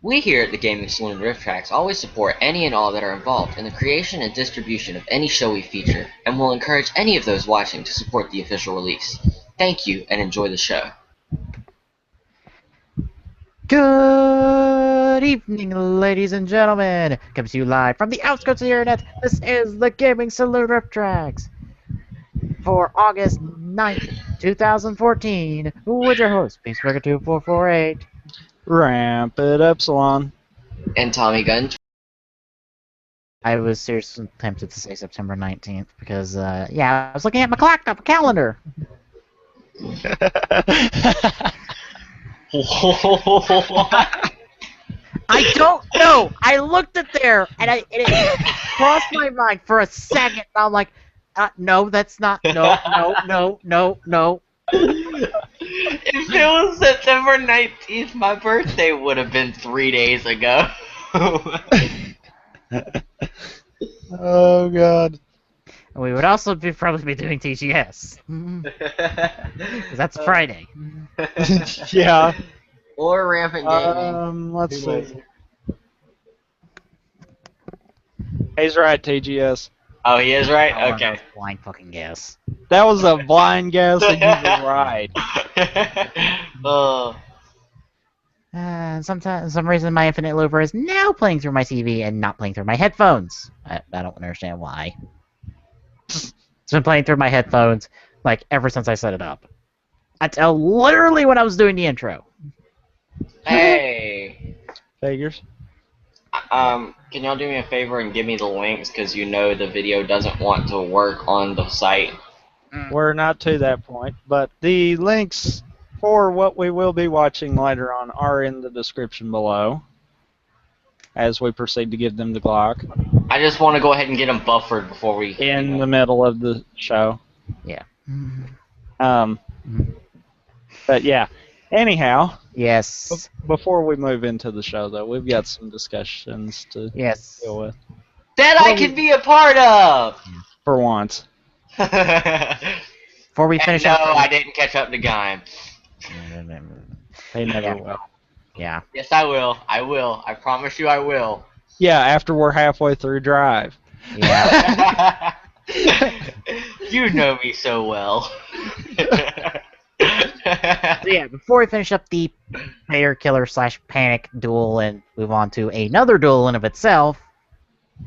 We here at the Gaming Saloon Rift Tracks always support any and all that are involved in the creation and distribution of any show we feature, and will encourage any of those watching to support the official release. Thank you, and enjoy the show. Good evening, ladies and gentlemen. Comes to you live from the outskirts of the internet. This is the Gaming Saloon Rift Tracks for August 9th, 2014. With your host, Peacemaker 2448. Ramp it up, Salon. And Tommy Gunn. I was seriously tempted to say September 19th because, I was looking at my clock, my calendar. I don't know. I looked at there, and it crossed my mind for a second. And I'm like, no, that's not. No. If it was September 19th, my birthday would have been 3 days ago. Oh, God. We would also probably be doing TGS. Because that's Friday. Yeah. Or Rampant Gaming. Let's see. He's right, TGS. Oh, he is right? Okay. Blind fucking guess. That was a blind guess, and you were right. Sometimes, some reason, my Infinite Looper is now playing through my TV and not playing through my headphones. I don't understand why. It's been playing through my headphones, like, ever since I set it up. Until literally when I was doing the intro. Hey. Figures. Can y'all do me a favor and give me the links, because you know the video doesn't want to work on the site. We're not to that point, but the links for what we will be watching later on are in the description below as we proceed to give them to Glock. I just want to go ahead and get them buffered before we... In the middle of the show. Yeah. But yeah. Anyhow, Yes. before we move into the show, though, we've got some discussions to Yes. deal with. That I can be a part of! For once. Before we finish no, up. I didn't catch up to Gaim. They never will. Yeah. Yes, I will. I will. I promise you I will. Yeah, after we're halfway through Drive. Yeah. You know me so well. So yeah, before we finish up the player killer / panic duel and move on to another duel in of itself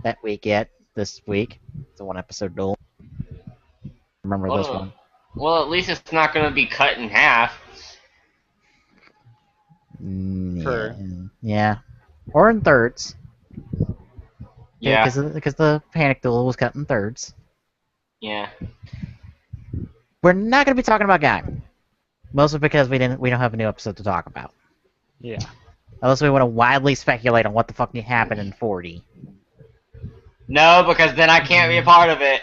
that we get this week. It's a 1-episode duel. Remember this one. Well, at least it's not going to be cut in half. Sure. Yeah. Or in thirds. Yeah. Because the panic duel was cut in thirds. Yeah. We're not going to be talking about Guy. Mostly because we don't have a new episode to talk about. Yeah. Unless we want to wildly speculate on what the fuck happened in 40. No, because then I can't be a part of it.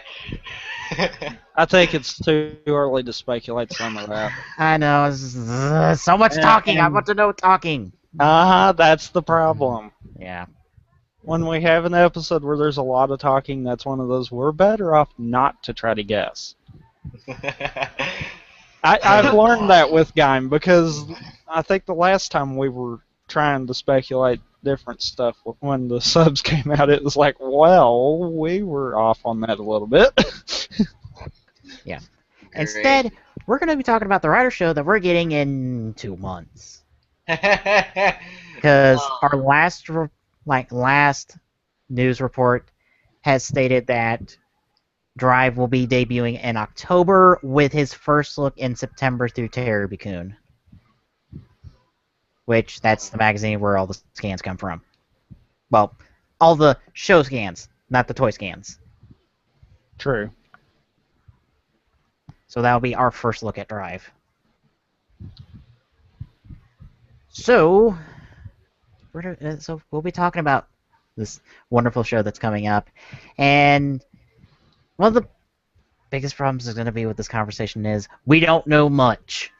I think it's too early to speculate some of that. I know. It's so much talking. I want to know talking. That's the problem. Yeah. When we have an episode where there's a lot of talking, that's one of those we're better off not to try to guess. I've learned that with Gaim because I think the last time we were trying to speculate different stuff when the subs came out, it was like, well, we were off on that a little bit. Yeah. Instead, we're going to be talking about the writer show that we're getting in 2 months. Because our last news report has stated that Drive will be debuting in October with his first look in September through Terry Coon. Which, that's the magazine where all the scans come from. Well, all the show scans, not the toy scans. True. So that'll be our first look at Drive. So we'll be talking about this wonderful show that's coming up. And one of the biggest problems is going to be with this conversation is we don't know much.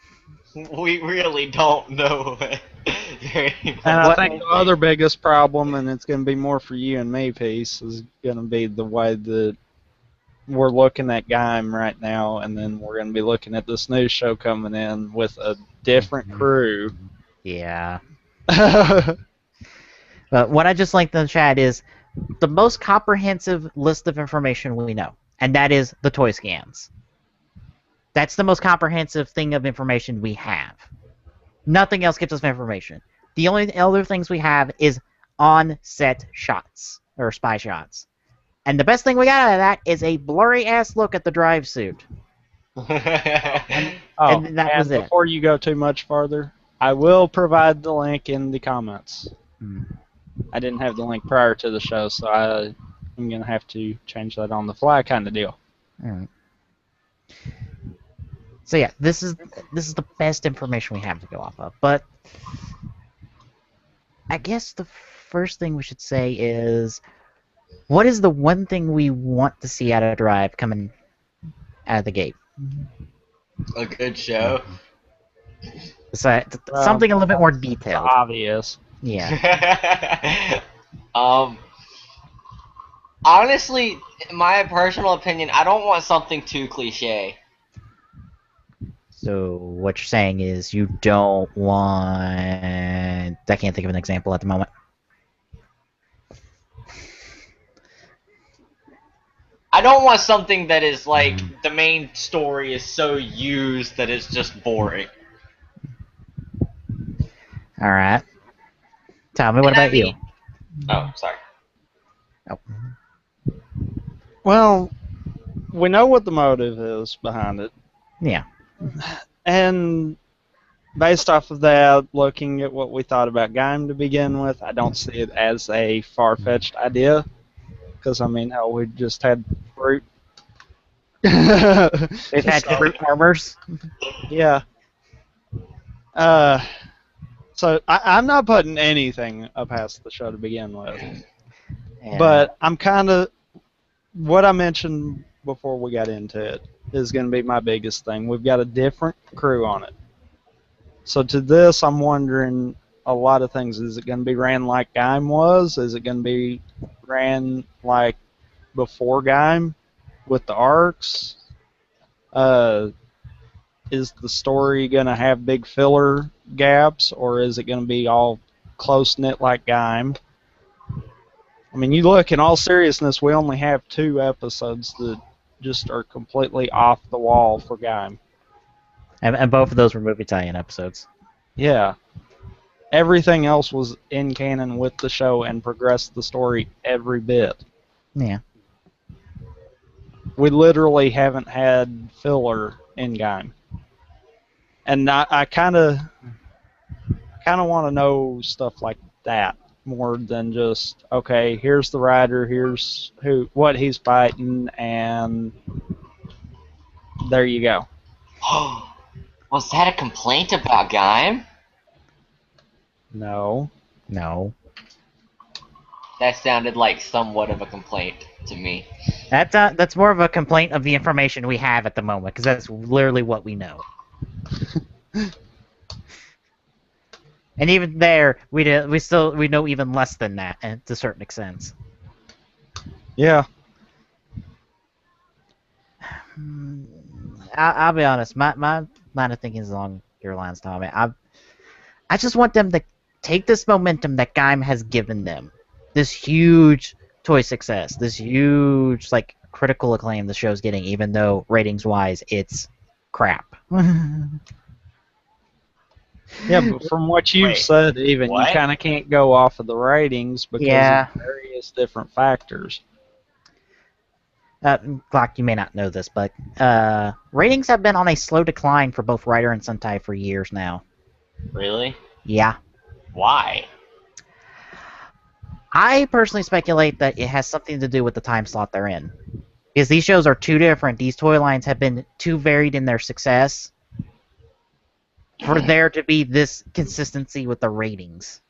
We really don't know. And I think the other biggest problem, and it's going to be more for you and me, Peace, is going to be the way that we're looking at Gaim right now, and then we're going to be looking at this new show coming in with a different crew. Yeah. But what I just liked in the chat is the most comprehensive list of information we know, and that is the toy scans. That's the most comprehensive thing of information we have. Nothing else gives us information. The only other things we have is on-set shots, or spy shots. And the best thing we got out of that is a blurry-ass look at the drive suit. And that was it. Before you go too much farther, I will provide the link in the comments. I didn't have the link prior to the show, so I'm going to have to change that on the fly kind of deal. All right. So yeah, this is the best information we have to go off of. But I guess the first thing we should say is, what is the one thing we want to see out of Drive coming out of the gate? A good show. So, something a little bit more detailed. Obvious. Yeah. Honestly, in my personal opinion, I don't want something too cliche. So what you're saying is you don't want... I can't think of an example at the moment. I don't want something that is like the main story is so used that it's just boring. All right. Tommy, what about you? Oh, sorry. Oh. Well, we know what the motive is behind it. Yeah. And based off of that, looking at what we thought about Gaim to begin with, I don't see it as a far-fetched idea. Because, I mean, hell, we just had fruit. They've had fruit farmers. Yeah. So I'm not putting anything up past the show to begin with. Yeah. But I'm kind of... What I mentioned before we got into it is going to be my biggest thing. We've got a different crew on it. So to this, I'm wondering a lot of things. Is it going to be ran like Gaim was? Is it going to be ran like before Gaim with the arcs? Is the story going to have big filler gaps, or is it going to be all close-knit like Gaim? I mean, you look, in all seriousness, we only have 2 episodes that just are completely off the wall for Gaim. And both of those were movie tie-in episodes. Yeah. Everything else was in canon with the show and progressed the story every bit. Yeah. We literally haven't had filler in Gaim. And I kind of want to know stuff like that more than just, okay, here's the rider, here's what he's fighting, and there you go. Was that a complaint about Gaim? No. No. That sounded like somewhat of a complaint to me. That's more of a complaint of the information we have at the moment, because that's literally what we know. And even there, we know even less than that, and to a certain extent. Yeah. I'll be honest. My line of thinking is along your lines, Tommy. I just want them to take this momentum that Gaim has given them, this huge toy success, this huge critical acclaim the show's getting, even though ratings-wise it's crap. Yeah, but from what you've said, even, you kind of can't go off of the ratings because of various different factors. Glock, you may not know this, but ratings have been on a slow decline for both Rider and Sentai for years now. Really? Yeah. Why? I personally speculate that it has something to do with the time slot they're in. Because these shows are too different. These toy lines have been too varied in their success for there to be this consistency with the ratings.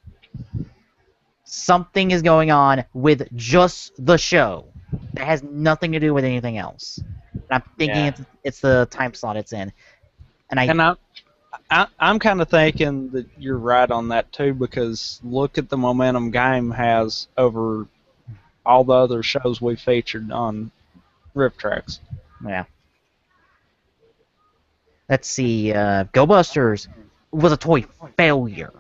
Something is going on with just the show that has nothing to do with anything else. And I'm thinking it's the time slot it's in. And I'm kind of thinking that you're right on that too, because look at the momentum Gaim has over all the other shows we featured on Rift Tracks. Yeah. Let's see. Go Busters was a toy failure.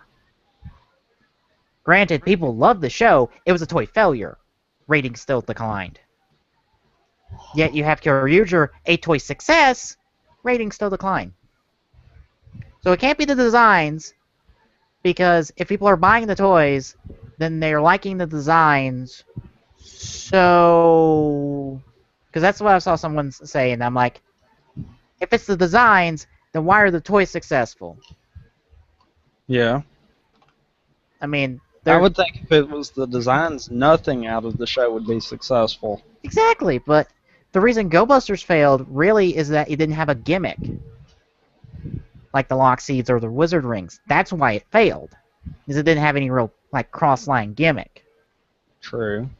Granted, people loved the show. It was a toy failure. Ratings still declined. Yet you have Kyoryuger, a toy success. Ratings still decline. So it can't be the designs, because if people are buying the toys, then they're liking the designs. So, because that's what I saw someone say, and I'm like, if it's the designs, then why are the toys successful? Yeah. I mean, I would think if it was the designs, nothing out of the show would be successful. Exactly, but the reason Go Busters failed really is that it didn't have a gimmick. Like the Lock Seeds or the Wizard Rings. That's why it failed. Because it didn't have any real, like, cross-line gimmick. True.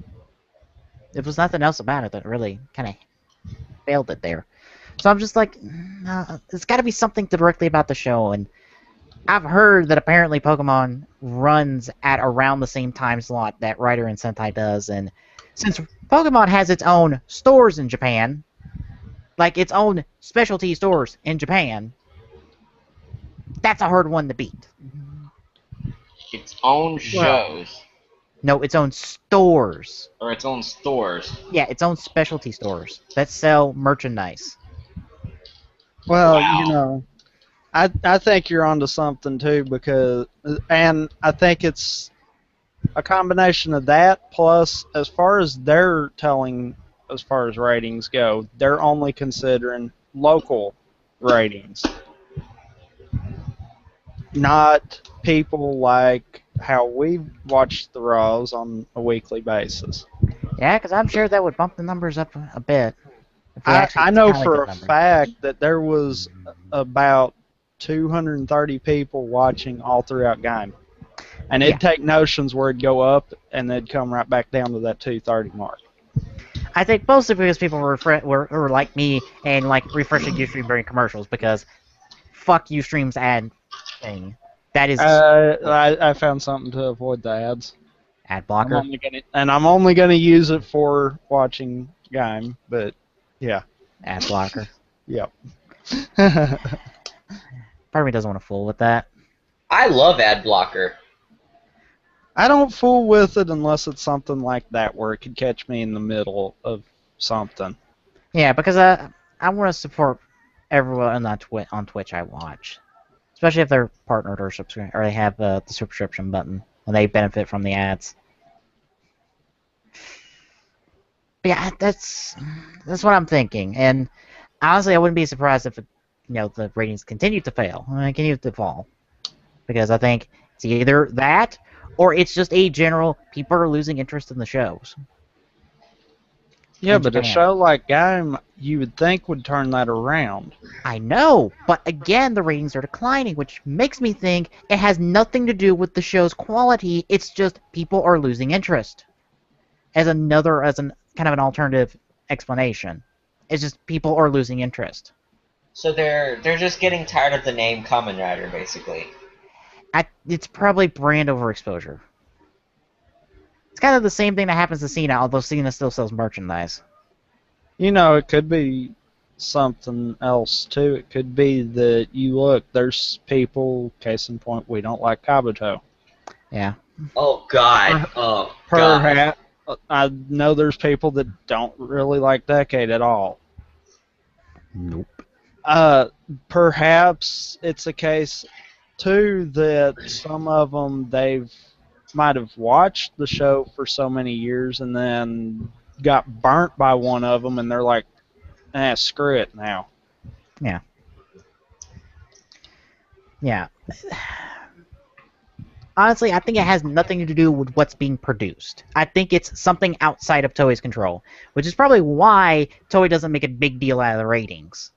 There was nothing else about it that really kind of failed it there. So I'm just like, there's got to be something directly about the show, and I've heard that apparently Pokemon runs at around the same time slot that Rider and Sentai does, and since Pokemon has its own stores in Japan, like its own specialty stores in Japan, that's a hard one to beat. Its own shows. No, its own stores. Or its own stores. Yeah, its own specialty stores that sell merchandise. Well, Wow. you know, I think you're onto something too, and I think it's a combination of that plus, as far as they're telling, as far as ratings go, they're only considering local ratings, not people like how we watch the Raws on a weekly basis. Yeah, because I'm sure that would bump the numbers up a bit. I know for a fact that there was about 230 people watching all throughout game. And it'd take notions where it'd go up and they'd come right back down to that 230 mark. I think mostly because people were like me and like refreshing Ustream during commercials, because fuck Ustream's ad thing. That is I found something to avoid the ads. ad blocker. I'm only gonna use it for watching game, but yeah. Ad blocker. Yep. Part of me doesn't want to fool with that. I love ad blocker. I don't fool with it unless it's something like that where it could catch me in the middle of something. Yeah, because I want to support everyone on Twitch I watch, especially if they're partnered or they have the subscription button and they benefit from the ads. But yeah, that's what I'm thinking, and honestly, I wouldn't be surprised if the ratings continue to fail, continue to fall, because I think it's either that or it's just a general people are losing interest in the shows. Yeah, but a show like Game, you would think would turn that around. I know, but again, the ratings are declining, which makes me think it has nothing to do with the show's quality. It's just people are losing interest. As an kind of an alternative explanation, it's just people are losing interest. So they're just getting tired of the name Kamen Rider, basically. It's probably brand overexposure. It's kind of the same thing that happens to Cena, although Cena still sells merchandise. You know, it could be something else, too. It could be that there's people, case in point, we don't like Kabuto. Yeah. Oh, God. Oh, God. I know there's people that don't really like Decade at all. Nope. Perhaps it's a case, too, that some of them, might have watched the show for so many years and then got burnt by one of them, and they're like, screw it now. Yeah. Yeah. Honestly, I think it has nothing to do with what's being produced. I think it's something outside of Toei's control, which is probably why Toei doesn't make a big deal out of the ratings.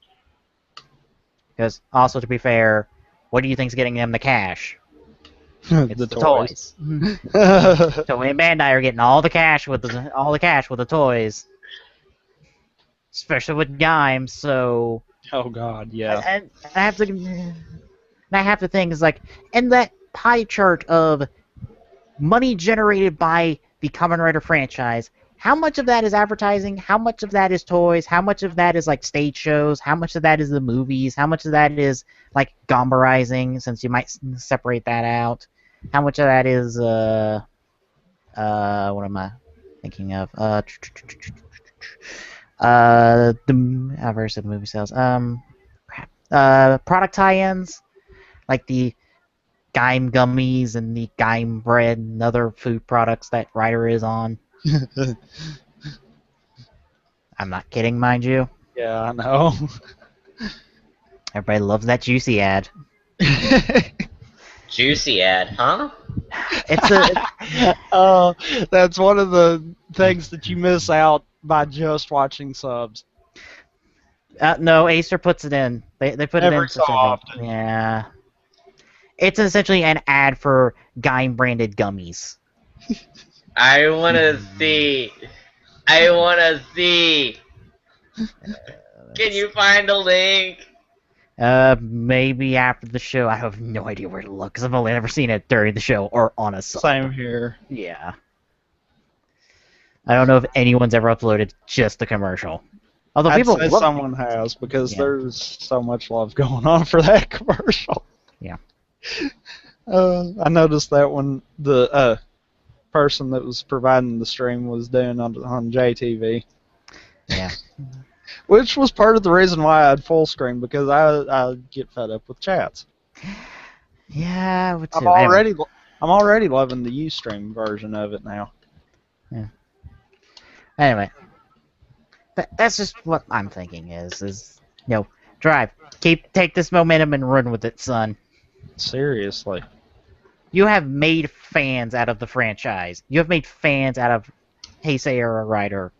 Because, also, to be fair, what do you think's getting them the cash? It's the toys. Toei and Bandai are getting all the cash with the toys, especially with games. So. Oh God, yeah. And I have to think is like, and that pie chart of money generated by the Kamen Rider franchise, how much of that is advertising? How much of that is toys? How much of that is like stage shows? How much of that is the movies? How much of that is like Gombarizing, since you might separate that out? how much of that is what am I thinking of? I've already said movie sales. Crap. Product tie-ins like the Gaim gummies and the Gaim bread and other food products that Ryder is on. I'm not kidding, mind you. Yeah, I know. Everybody loves that juicy ad. Juicy ad, huh? That's one of the things that you miss out by just watching subs. No, Acer puts it in. They put it in Every for so several. often. Yeah. It's essentially an ad for Gaim branded gummies. I wanna see. I wanna see. Can you find a link? Maybe after the show. I have no idea where to look because I've only ever seen it during the show or on a sub. Same here. Yeah. I don't know if anyone's ever uploaded just the commercial. Although I'd people say love someone has because Yeah. there's so much love going on for that commercial. Yeah. I noticed that when the person that was providing the stream was doing on JTV. Yeah. Which was part of the reason why I had full screen, because I get fed up with chats. Yeah, would too. I'm already loving the Ustream version of it now. Anyway, that's just what I'm thinking is drive, take this momentum and run with it, son. Seriously. You have made fans out of the franchise. You have made fans out of Heisei or Ryder.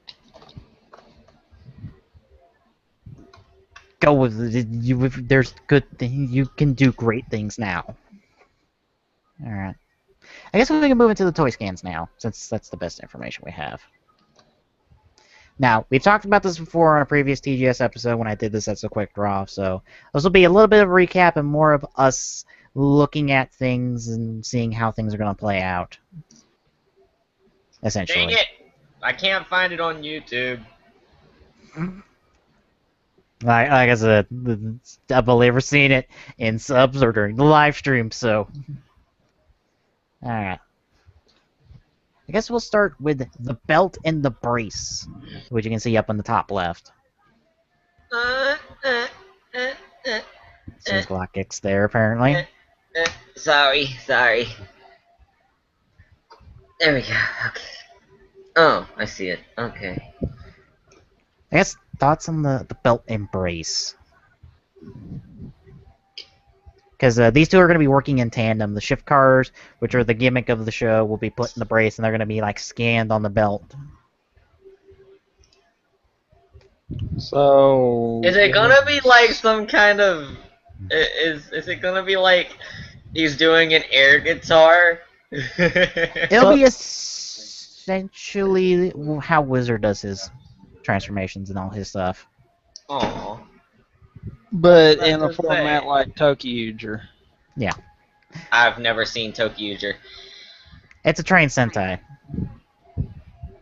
Go with it. There's good things. You can do great things now. All right. I guess we can move into the toy scans now, since that's the best information we have. Now, we've talked about this before on a previous TGS episode when I did this as a quick draw, so this will be a little bit of a recap and more of us looking at things and seeing how things are going to play out. Essentially. Dang it! I can't find it on YouTube. Like I said, I've only ever seen it in subs or during the live stream, so. Alright. I guess we'll start with the belt and the brace, which you can see up on the top left. Since Glock X there, apparently. Sorry. There we go. Okay. Oh, I see it. Okay. I guess thoughts on the belt and brace. Because these two are going to be working in tandem. The shift cars, which are the gimmick of the show, will be put in the brace, and they're going to be like scanned on the belt. So... Is it gonna be like some kind of... Is it gonna be like he's doing an air guitar? It'll be essentially how Wizard does his transformations and all his stuff. Aww. But That's in a insane. format like Tokyo-Uger. Yeah. I've never seen Tokyo-Uger. It's a train Sentai.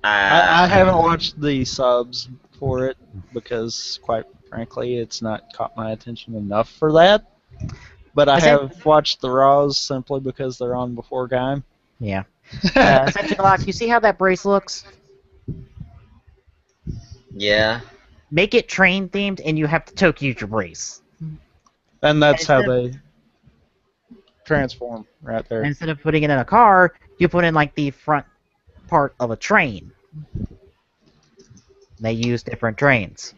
I haven't watched the subs for it because, quite frankly, it's not caught my attention enough for that. But I have watched the Raws simply because they're on before Gaim. Yeah. Essentially, Glock, you see how that brace looks? Yeah. Make it train themed, and you have the Tokyo brace. And that's how they transform right there. Instead of putting it in a car, you put in like the front part of a train. They use different trains.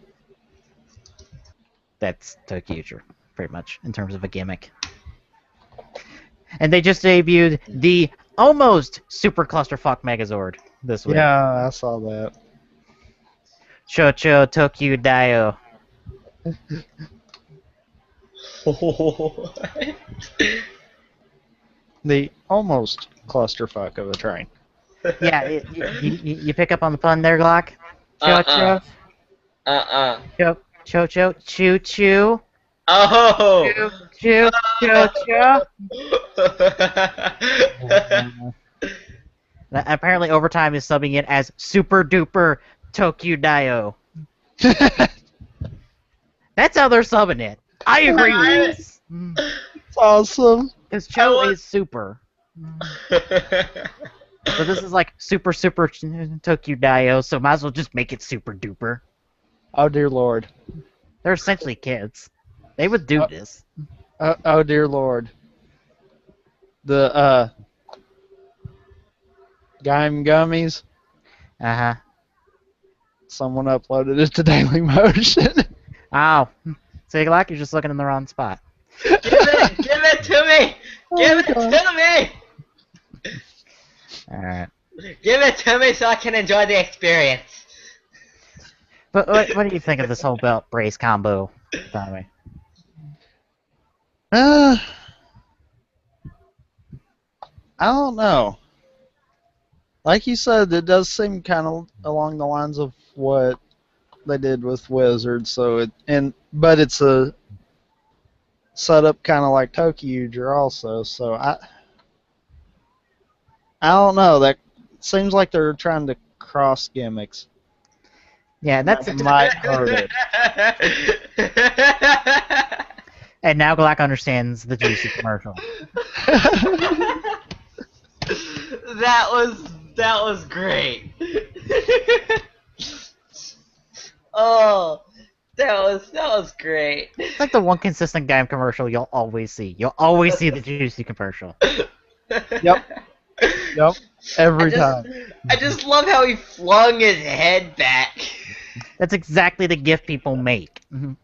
That's Tokyo, pretty much, in terms of a gimmick. And they just debuted the almost super clusterfuck Megazord this week. Yeah, I saw that. Chocho Tokyo Dio. The almost clusterfuck of a train. Yeah, you pick up on the pun there, Glock? Chocho. Chocho. Choo choo. Oh! Choo choo choo. Apparently, Overtime is subbing it as Super Duper Tokyo Dio. That's how they're subbing it. I agree with this. It's awesome. Because Cho is super. So this is like super Tokyo Dio, so might as well just make it super duper. Oh dear lord. They're essentially kids. They would do this. Oh dear lord. The Gaim Gummies. Uh-huh. Someone uploaded it to Daily Motion. Oh. So you're just looking in the wrong spot. Give it to me! Give it to me! Alright. Give it to me so I can enjoy the experience. But what do you think of this whole belt brace combo, Tommy? I don't know. Like you said, it does seem kind of along the lines of what they did with Wizard. But it's a setup kind of like Tokyo also. So I don't know. That seems like they're trying to cross gimmicks. Yeah, that might hurt it. And now Glock understands the juicy commercial. That was great. Oh, that was great. It's like the one consistent game commercial you'll always see. You'll always see the juicy commercial. Yep. Every time. I just love how he flung his head back. That's exactly the gift people make. Oh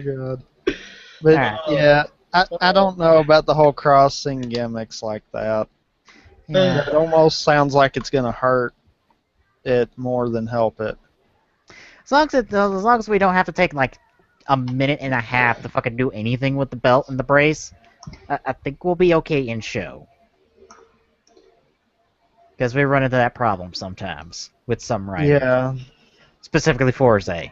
god. But yeah, I don't know about the whole crossing gimmicks like that. Yeah. It almost sounds like it's gonna hurt it more than help it. As long as we don't have to take like a minute and a half to fucking do anything with the belt and the brace, I think we'll be okay in show. Because we run into that problem sometimes with some writers. Yeah. Specifically Forze.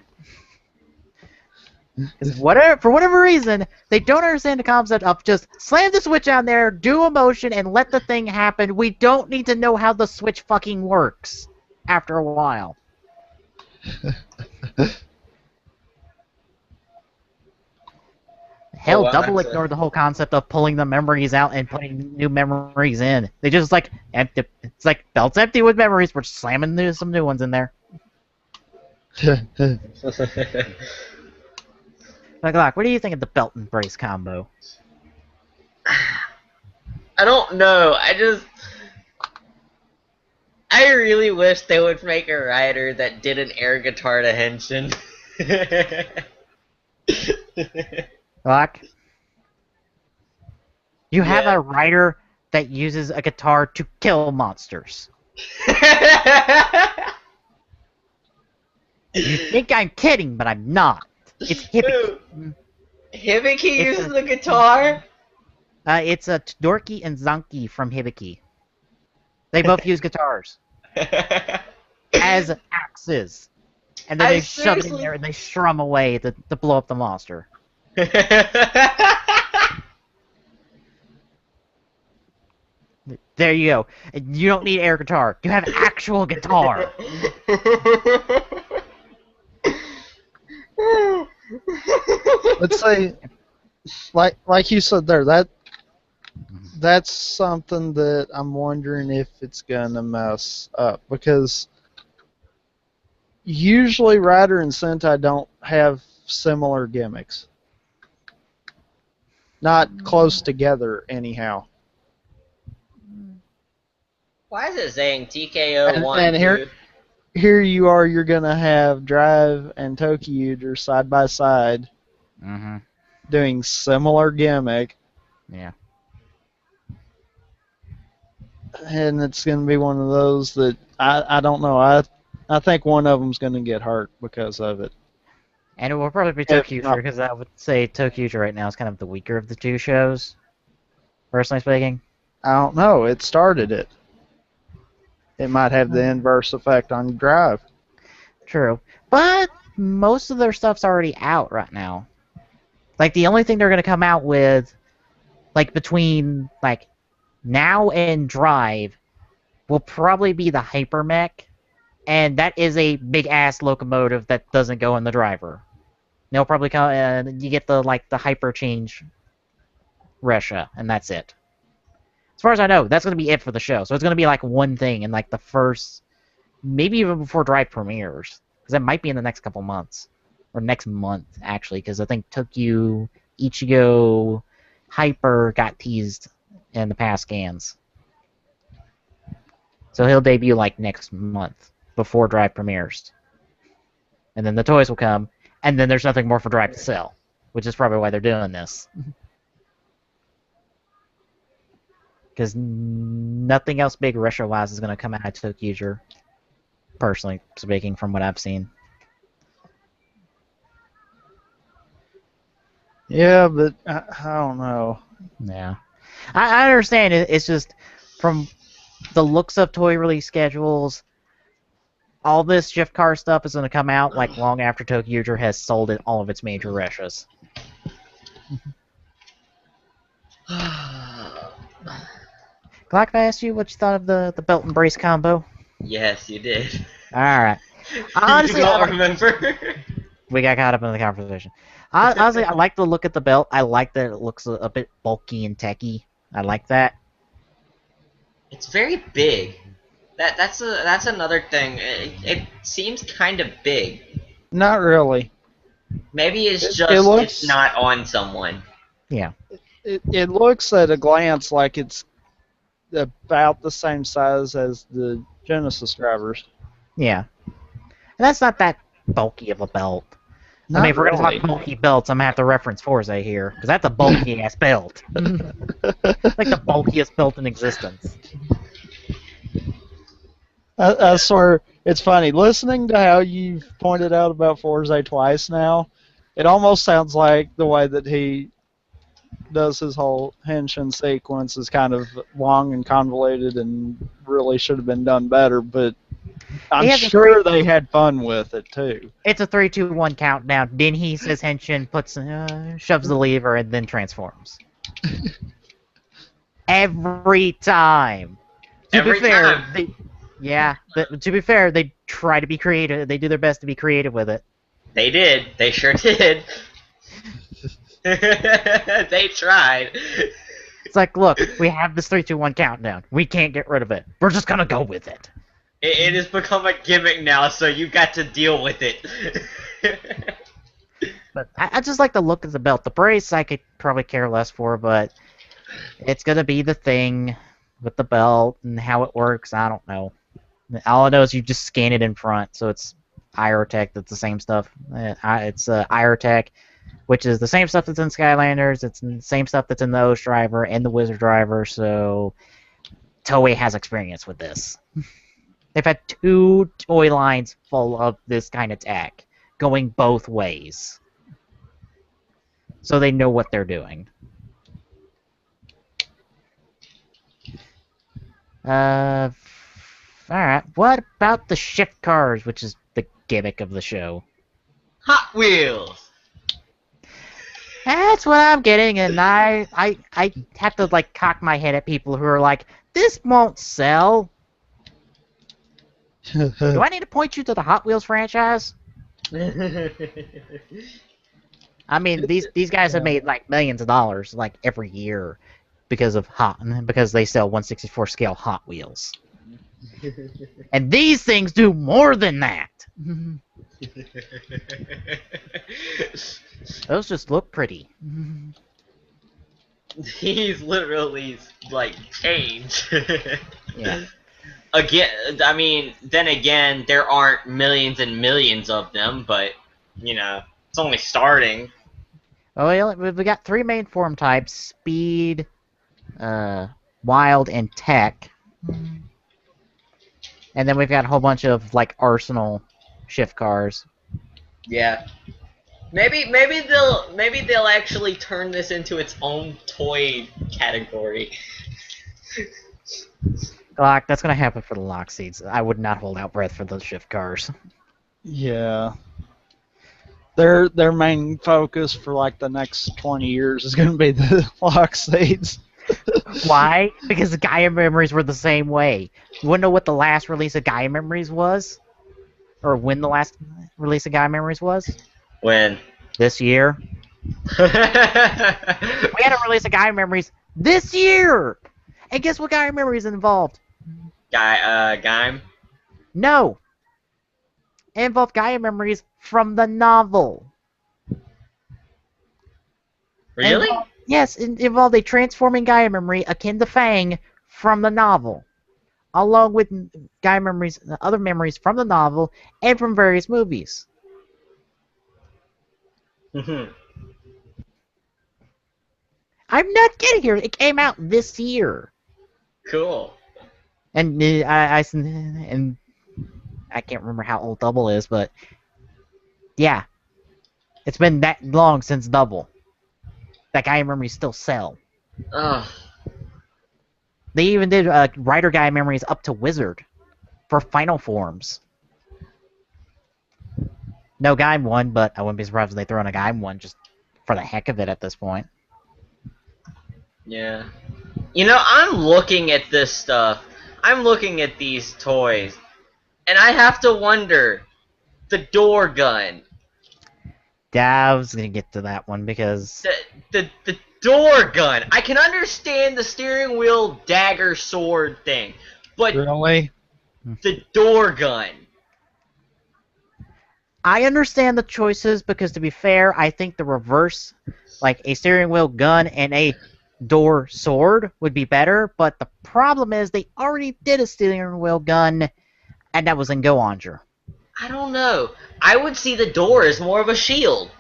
For whatever reason, they don't understand the concept of just slam the switch on there, do a motion, and let the thing happen. We don't need to know how the switch fucking works after a while. Hell, Double ignored the whole concept of pulling the memories out and putting new memories in. They just like empty. It's like belt's empty with memories. We're slamming some new ones in there. Like, what do you think of the belt and brace combo? I don't know. I really wish they would make a rider that did an air guitar to Henshin. Glock? You have a rider that uses a guitar to kill monsters. You think I'm kidding, but I'm not. It's Hibiki. Hibiki uses the guitar? It's a Todoroki and Zanki from Hibiki. They both use guitars. As axes. And then they shove it in there and they strum away to blow up the monster. There you go. You don't need air guitar. You have actual guitar. Let's say, like you said there, that's something that I'm wondering if it's gonna mess up, because usually Rider and Sentai don't have similar gimmicks. Not close together, anyhow. Why is it saying TKO 1, and here you are, you're gonna have Drive and Tokyo side by side, doing similar gimmick. Yeah. And it's gonna be one of those that I don't know. I think one of them's gonna get hurt because of it. And it will probably be Tokyo, because I would say Tokyo right now is kind of the weaker of the two shows, personally speaking. I don't know. It started it. It might have the inverse effect on Drive. True. But most of their stuff's already out right now. Like, the only thing they're going to come out with, like, between, like, now and Drive will probably be the Hypermech, and that is a big-ass locomotive that doesn't go in the driver. They'll probably come. You get the hyper change Resha, and that's it. As far as I know, that's gonna be it for the show. So it's gonna be like one thing in like the first, maybe even before Drive premieres, because it might be in the next couple months or next month actually, because I think Tokyo, Ichigo, Hyper got teased in the past scans. So he'll debut like next month before Drive premieres. And then the toys will come, and then there's nothing more for Drive to sell, which is probably why they're doing this. Because nothing else big retro-wise is going to come out of Tokyo, personally speaking, from what I've seen. Yeah, but I don't know. Yeah. I understand. It's just, from the looks of toy release schedules, all this Shift Car stuff is going to come out like long after Tokyo has sold all of its major reshas. Glock, I asked you what you thought of the belt and brace combo? Yes, you did. Alright. Honestly, you don't remember? We got caught up in the conversation. Honestly, I like the look at the belt. I like that it looks a bit bulky and techy. I like that. It's very big. That's another thing. It seems kind of big. Not really. Maybe it's looks, not on someone. Yeah. It looks at a glance like it's about the same size as the Genesis drivers. Yeah. And that's not that bulky of a belt. Not I mean, if we're really. going to talk bulky belts, I'm going to have to reference Forza here, because that's a bulky-ass belt. Like the bulkiest belt in existence. I swear, it's funny. Listening to how you've pointed out about Forza twice now, it almost sounds like the way that he does his whole henshin sequence is kind of long and convoluted and really should have been done better, but I'm sure they had fun with it too. It's a 3, 2, 1 countdown. Then he says henshin, shoves the lever, and then transforms. Every time. To be fair, they try to be creative. They do their best to be creative with it. They did. They sure did. They tried. It's like, look, we have this 3, 2, 1 countdown. We can't get rid of it. We're just gonna go with it. It has become a gimmick now, so you've got to deal with it. But I just like the look of the belt. The brace I could probably care less for, but it's gonna be the thing with the belt and how it works. I don't know. All I know is you just scan it in front, so it's Irotech. That's the same stuff. It's Irotech, which is the same stuff that's in Skylanders. It's the same stuff that's in the Osh driver and the Wizard driver. So Toei has experience with this. They've had 2 toy lines full of this kind of tech, going both ways. So they know what they're doing. Alright, what about the shift cars, which is the gimmick of the show? Hot Wheels! That's what I'm getting, and I have to, like, cock my head at people who are like, this won't sell. Do I need to point you to the Hot Wheels franchise? I mean, these guys have made like millions of dollars like every year because they sell 1/64 scale Hot Wheels. And these things do more than that. Those just look pretty. These literally like change. Yeah. Then again, there aren't millions and millions of them, but, you know, it's only starting. Oh, we got 3 main form types: Speed, Wild, and Tech. And then we've got a whole bunch of, like, Arsenal shift cars. Yeah. Maybe they'll actually turn this into its own toy category. Glock, that's gonna happen for the lock seats. I would not hold out breath for those shift cars. Yeah. Their main focus for like the next 20 years is gonna be the lock seats. Why? Because the Gaia Memories were the same way. You wanna know what the last release of Gaia Memories was? Or when the last release of Gaia Memories was? When? this year. We had to release a Guy Memories this year! And guess what Guy Memories is involved? Gaim? No! It involved Gaia memories from the novel. Really? Yes, it involved a transforming Gaia memory akin to Fang from the novel, along with Gaia memories, other memories from the novel and from various movies. I'm not kidding here. It came out this year. Cool. And I can't remember how old Double is, but yeah, it's been that long since Double. That Gaia memories still sell. Ugh. They even did Writer Guy memories up to Wizard for final forms. No Gaim one, but I wouldn't be surprised if they throw in a Gaim one just for the heck of it at this point. Yeah. You know, I'm looking at this stuff. I'm looking at these toys. And I have to wonder, the door gun. Yeah, I was gonna get to that one because The door gun. I can understand the steering wheel dagger sword thing. But Really? the door gun. I understand the choices because, to be fair, I think the reverse, like a steering wheel gun and a door sword, would be better. But the problem is they already did a steering wheel gun, and that was in Go-Onger. I don't know. I would see the door as more of a shield.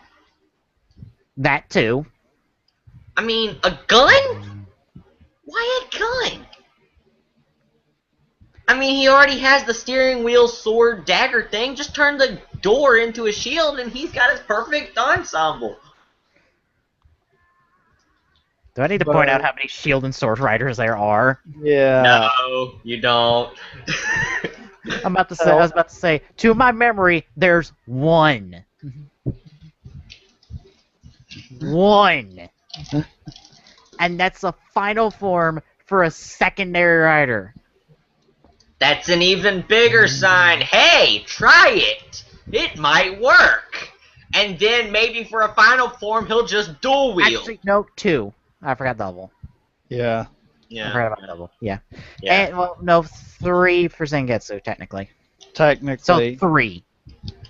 That too. I mean, a gun? Why a gun? I mean, he already has the steering wheel, sword, dagger thing. Just turn the door into a shield and he's got his perfect ensemble. Do I need to point out how many shield and sword riders there are? Yeah. No, you don't. I was about to say, to my memory, there's one. One. And that's a final form for a secondary rider. That's an even bigger sign. Hey, try it. It might work. And then maybe for a final form, he'll just dual wield. Actually, no, two. I forgot double. Yeah. I forgot about double. Yeah. Yeah. And, well, no, 3 for Zangetsu, technically. Technically. So 3.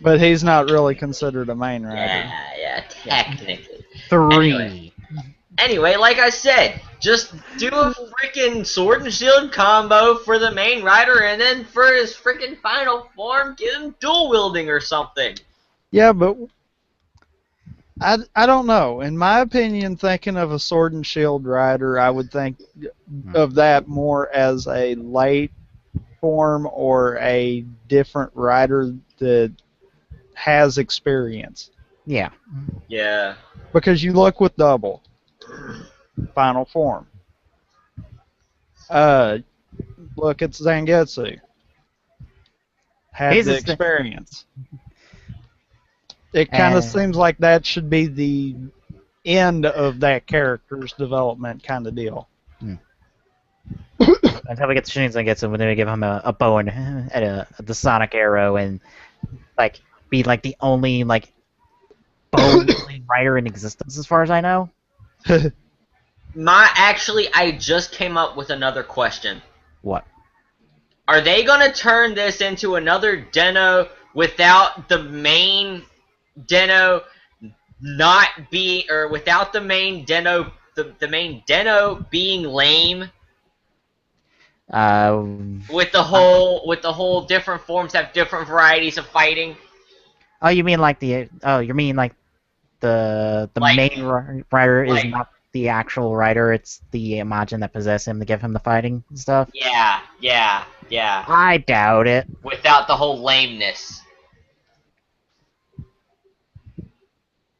But he's not really considered a main rider. Yeah, technically. 3. Anyway, like I said, just do a freaking sword and shield combo for the main rider, and then for his freaking final form, get him dual wielding or something. Yeah, but I don't know. In my opinion, thinking of a sword and shield rider, I would think of that more as a light form or a different rider that has experience. Yeah. Yeah. Because you look with double. Final form. Look at Zangetsu. Had He's the a- experience. It kind of seems like that should be the end of that character's development kind of deal. Until we get to Shin Zangetsu, we're gonna give him a bow and the Sonic Arrow and like be like the only like bow rider in existence as far as I know. Actually, I just came up with another question. What? Are they gonna turn this into another Den-O without the main Den-O not be, or without the main Den-O, the main Den-O being lame? With the whole different forms have different varieties of fighting. Oh, you mean like the? Oh, you mean like the Like- main rider is like- not the actual rider; it's the Imagine that possess him to give him the fighting and stuff. Yeah. I doubt it. Without the whole lameness.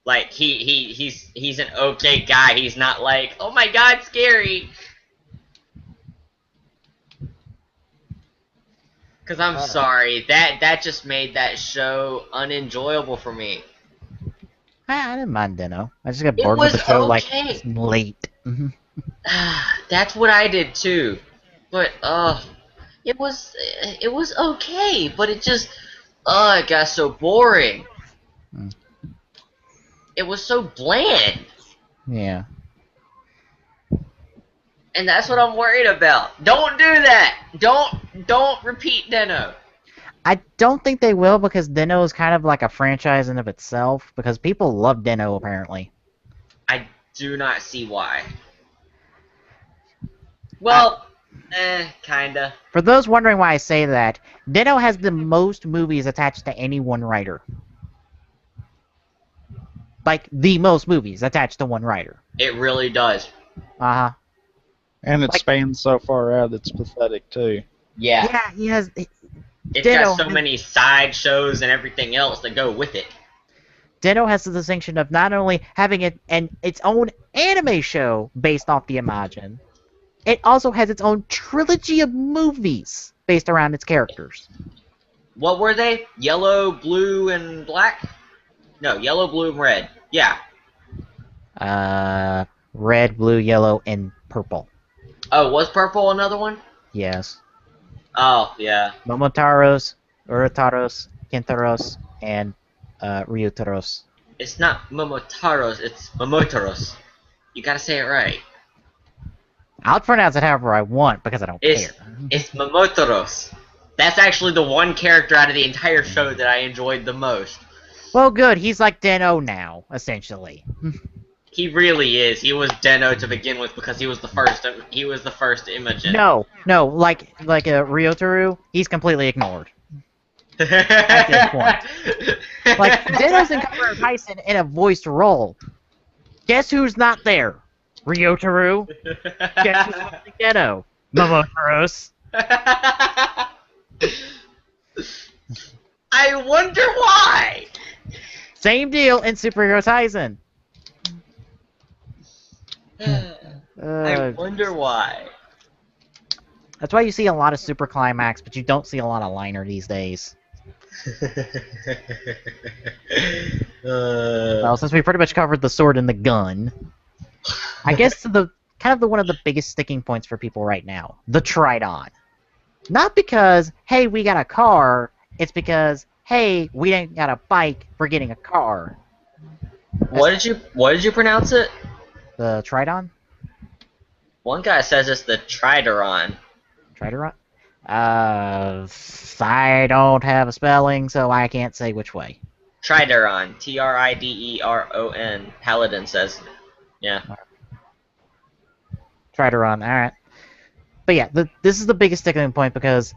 Like he's an okay guy. He's not like, oh my god, scary. Cause I'm sorry, that just made that show unenjoyable for me. I didn't mind Dino. I just got It bored with the was show like okay. late. That's what I did too. But it was okay, but it just it got so boring. It was so bland. Yeah. And that's what I'm worried about. Don't do that. Don't repeat Deno. I don't think they will because Deno is kind of like a franchise in of itself because people love Deno apparently. I do not see why. Well, kinda. For those wondering why I say that, Deno has the most movies attached to any one writer. Like, the most movies attached to one writer. It really does. Uh-huh. And it Like- spans so far out, it's pathetic, too. Yeah. Yeah, he has... It's got so many side shows and everything else that go with it. Deno has the distinction of not only having its own anime show based off the Imagine, it also has its own trilogy of movies based around its characters. What were they? Yellow, blue, and black? No, yellow, blue, and red. Yeah. Red, blue, yellow, and purple. Oh, was purple another one? Yes. Oh, yeah. Momotaros, Urotaros, Kintaros, and Ryutaros. It's not Momotaros, it's Momotaros. You gotta say it right. I'll pronounce it however I want because I don't It's, care. it's Momotaros. That's actually the one character out of the entire show that I enjoyed the most. Well, good. He's like Deno now, essentially. He really is. He was Deno to begin with because he was the first. He was the first Imogen. No, like Ryutaru, he's completely ignored. At this point. Like, Deno's in Cover Tyson in a voiced role. Guess who's not there? Ryutaru. Guess who's not Deno? Momotaros. I wonder why. Same deal in Superhero Tyson. I wonder why. That's why you see a lot of Super Climax, but you don't see a lot of Liner these days. Well, since we pretty much covered the sword and the gun, I guess the one of the biggest sticking points for people right now, the Tridon. Not because, hey, we got a car, it's because, hey, we ain't got a bike, we're getting a car. What did you pronounce it? The Tridon? One guy says it's the Trideron. Trideron? I don't have a spelling, so I can't say which way. Trideron. Trideron. Paladin says. Yeah. Trideron, alright. But yeah, this is the biggest sticking point because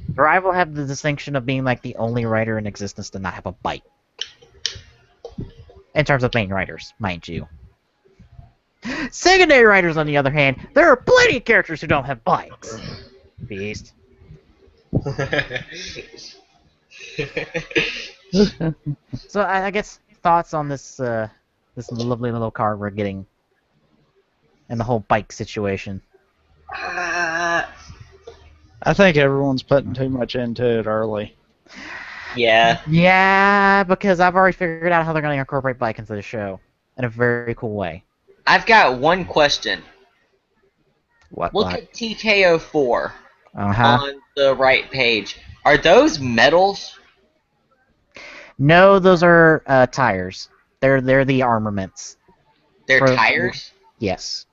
the Rival have the distinction of being like the only writer in existence to not have a bike. In terms of main writers, mind you. Secondary writers, on the other hand, there are plenty of characters who don't have bikes. Beast. So I guess thoughts on this this lovely little car we're getting, and the whole bike situation. I think everyone's putting too much into it early. Yeah. Yeah, because I've already figured out how they're going to incorporate bike into the show in a very cool way. I've got one question. What? Look at TKO4 Uh-huh. on the right page. Are those metals? No, those are tires. They're the armaments. They're For- tires? Yes,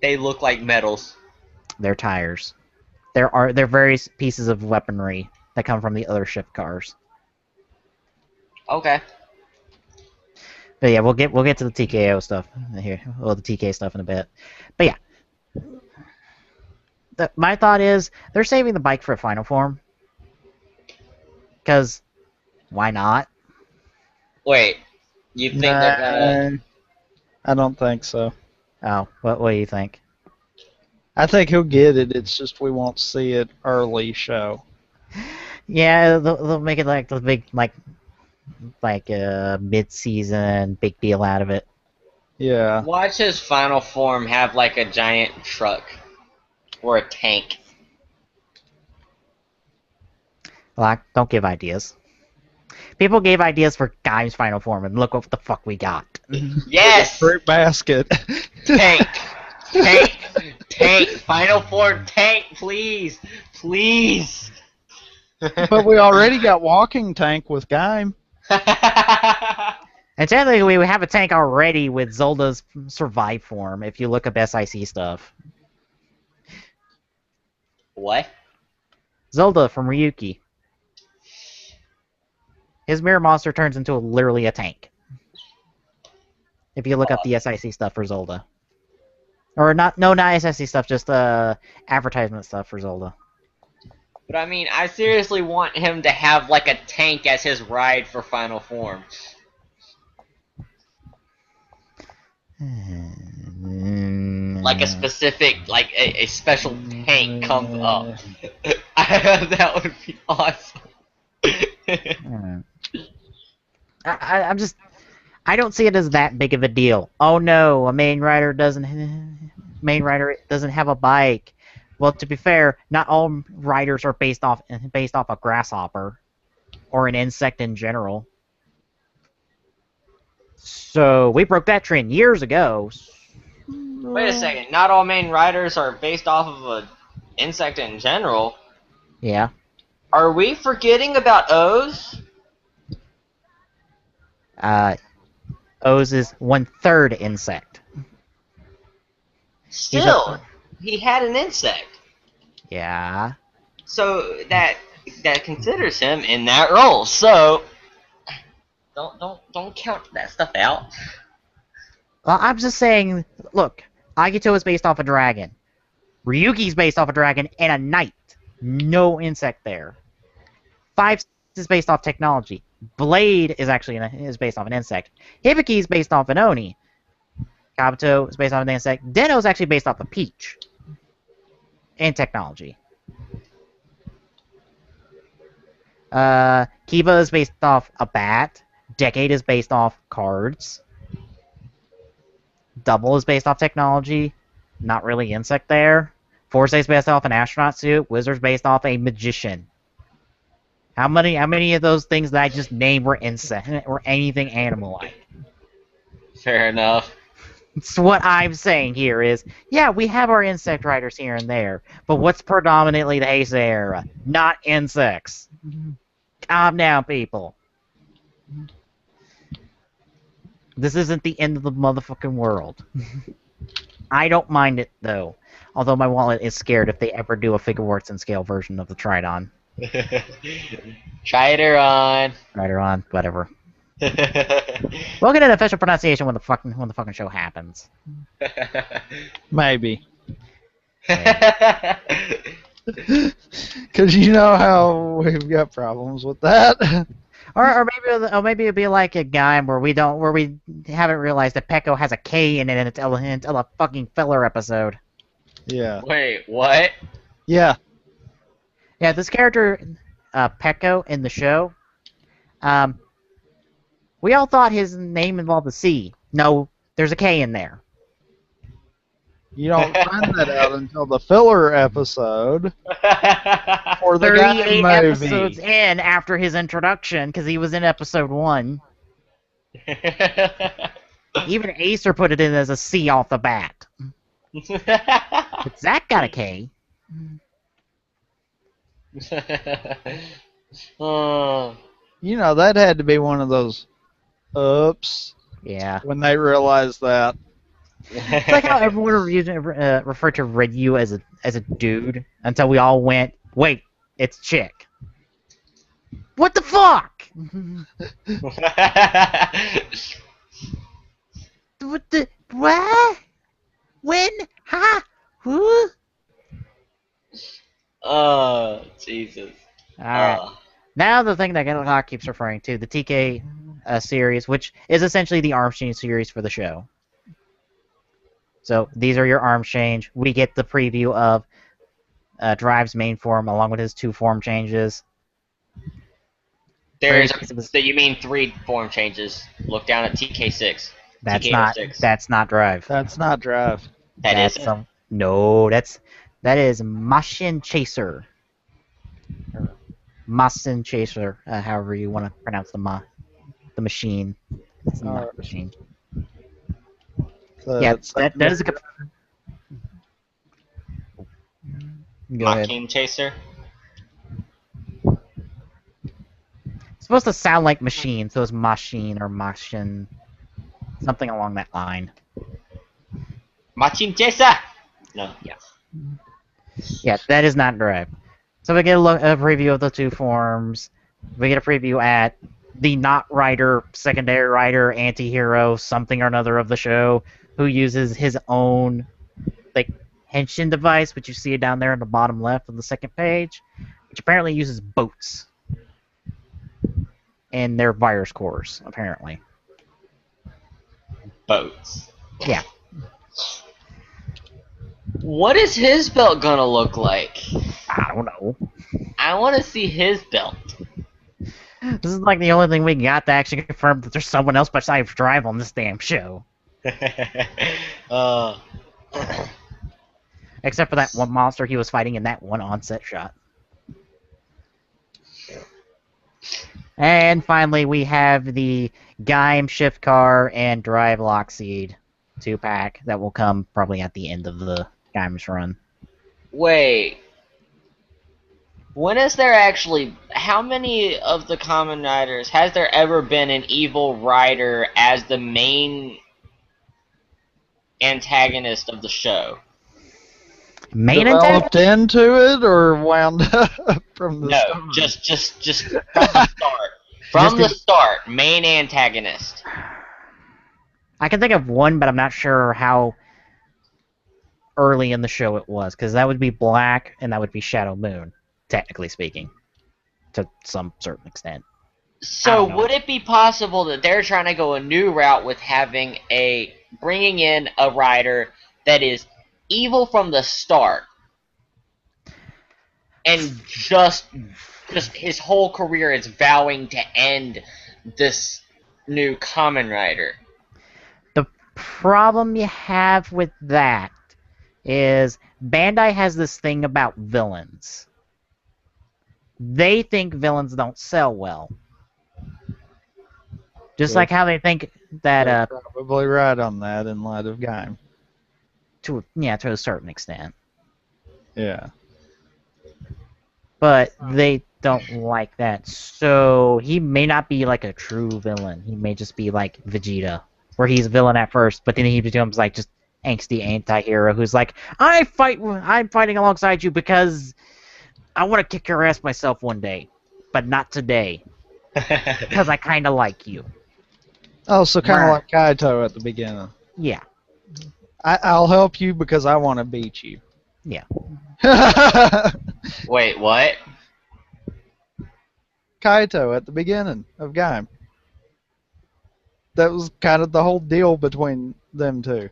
They look like metals. they're tires. They're various pieces of weaponry that come from the other ship cars. Okay. But yeah, we'll get to the TKO stuff here. Well, the TK stuff in a bit. But yeah, my thought is they're saving the bike for a final form. Because why not? Wait. You think they're gonna... I don't think so. Oh, what do you think? I think he'll get it. It's just we won't see it early show. Yeah, they'll make it like the big like mid-season big deal out of it. Yeah. Watch his final form have like a giant truck. Or a tank. Like, don't give ideas. People gave ideas for Guy's final form, and look what the fuck we got. Yes! Fruit basket. Tank! Tank! Tank! Final form tank, please! Please! But we already got walking tank with Gaim. And technically, we have a tank already with Zelda's survive form. If you look up SIC stuff, What? Zelda from Ryuki, his mirror monster turns into literally a tank. If you look up the SIC stuff for Zelda, or not SIC stuff, just advertisement stuff for Zelda. But I mean, I seriously want him to have like a tank as his ride for Final Form. Like a specific, like a special tank comes up. That would be awesome. I don't see it as that big of a deal. Oh no, a main rider doesn't have a bike. Well, to be fair, not all riders are based off a grasshopper or an insect in general. So we broke that trend years ago. Wait a second, not all main riders are based off of an insect in general. Yeah. Are we forgetting about O's? O's is 1/3 insect. Still, he had an insect. Yeah. So that considers him in that role. So don't count that stuff out. Well, I'm just saying, look, Agito is based off a dragon. Ryugi's based off a dragon and a knight. No insect there. 5 is based off technology. Blade is based off an insect. Hibiki is based off an Oni. Kabuto is based off an insect. Den-O is actually based off a peach. And technology. Kiba is based off a bat. Decade is based off cards. Double is based off technology. Not really insect there. Force is based off an astronaut suit. Wizard's based off a magician. How many of those things that I just named were insect or anything animal-like? Fair enough. So what I'm saying here is, yeah, we have our insect riders here and there, but what's predominantly the Heisei era? Not insects. Calm down, people. This isn't the end of the motherfucking world. I don't mind it, though. Although my wallet is scared if they ever do a Figure Arts and Scale version of the Tridon. Trideron. Tridon, whatever. We'll get an official pronunciation when the fucking show happens. Maybe. Because you know how we've got problems with that. Or maybe it'd be like a game where we haven't realized that Pecco has a K in it until a fucking filler episode. Yeah. Wait, what? Yeah. Yeah, this character, Pecco in the show, we all thought his name involved a C. No, there's a K in there. You don't find that out until the filler episode. Or the 38 guy movie. episodes in after his introduction, because he was in episode 1. Even Acer put it in as a C off the bat. But Zach got a K. You know, that had to be one of those oops. Yeah. When they realized that. It's like how everyone referred to Ryu as a dude until we all went, wait, it's chick. What the fuck? What? When? Huh? Who? Oh, Jesus. Alright. Now the thing that Gallagher keeps referring to, the TK series, which is essentially the arms change series for the show. So these are your arms change. We get the preview of Drive's main form along with his 2 form changes. You mean 3 form changes. Look down at TK6. That's TK06. not Drive. That's not Drive. No, that is Machine Chaser. Or Machine Chaser, however you want to pronounce the machine. It's not machine. So yeah, that is a... Go ahead. Machine Chaser? supposed to sound like machine, so it's machine or machin, something along that line. Machin Chesa! No. Yeah, that is not correct. So we get a preview of the two forms. We get a preview at the not writer, secondary writer, anti-hero, something or another of the show, who uses his own like henshin device, which you see it down there in the bottom left of the second page, which apparently uses boats in their virus cores, apparently. Boats. Yeah. What is his belt gonna look like? I don't know. I want to see his belt. This is like the only thing we got to actually confirm that there's someone else besides Drive on this damn show. Except for that one monster he was fighting in that one onset shot. And finally, we have the Gaim Shift Car and Drive Lockseed 2-pack that will come probably at the end of the Gaim's run. Wait. When is there actually... How many of the Kamen Riders... Has there ever been an evil rider as the main antagonist of the show? Main Developed into it or wound up from the start? No, just from the start. From the start, main antagonist. I can think of one, but I'm not sure how early in the show it was, because that would be Black and that would be Shadow Moon, technically speaking, to some certain extent. So would it be possible that they're trying to go a new route with bringing in a rider that is evil from the start, and just his whole career is vowing to end this new Kamen Rider? The problem you have with that is Bandai has this thing about villains. They think villains don't sell well. Just like how they think that... They're probably right on that in light of Gaim. To a certain extent. Yeah. But they don't like that. So he may not be like a true villain. He may just be like Vegeta, where he's a villain at first, but then he becomes like just angsty anti-hero who's like, I'm fighting alongside you because I want to kick your ass myself one day, but not today, because I kind of like you. Oh, so kind of like Kaito at the beginning. Yeah. I'll help you because I want to beat you. Yeah. Wait, what? Kaito at the beginning of Gaim. That was kind of the whole deal between them two.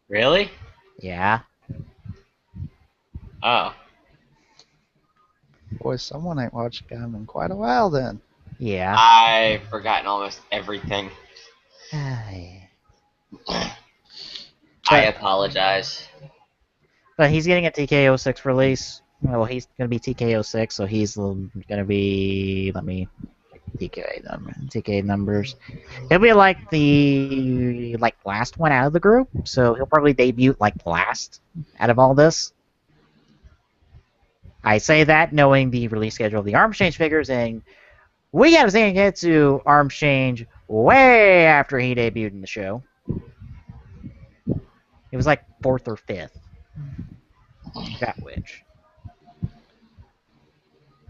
Really? Yeah. Oh. Boy, someone ain't watched Gaim in quite a while then. Yeah. I've forgotten almost everything. I apologize. But he's getting a TKO6 release. Well, he's going to be TKO6, so he's going to be... Let me... TK numbers. He'll be like the last one out of the group, so he'll probably debut like last out of all this. I say that knowing the release schedule of the Arms Change figures, and we got to get to Arms Change way after he debuted in the show. It was like 4th or 5th. Got which.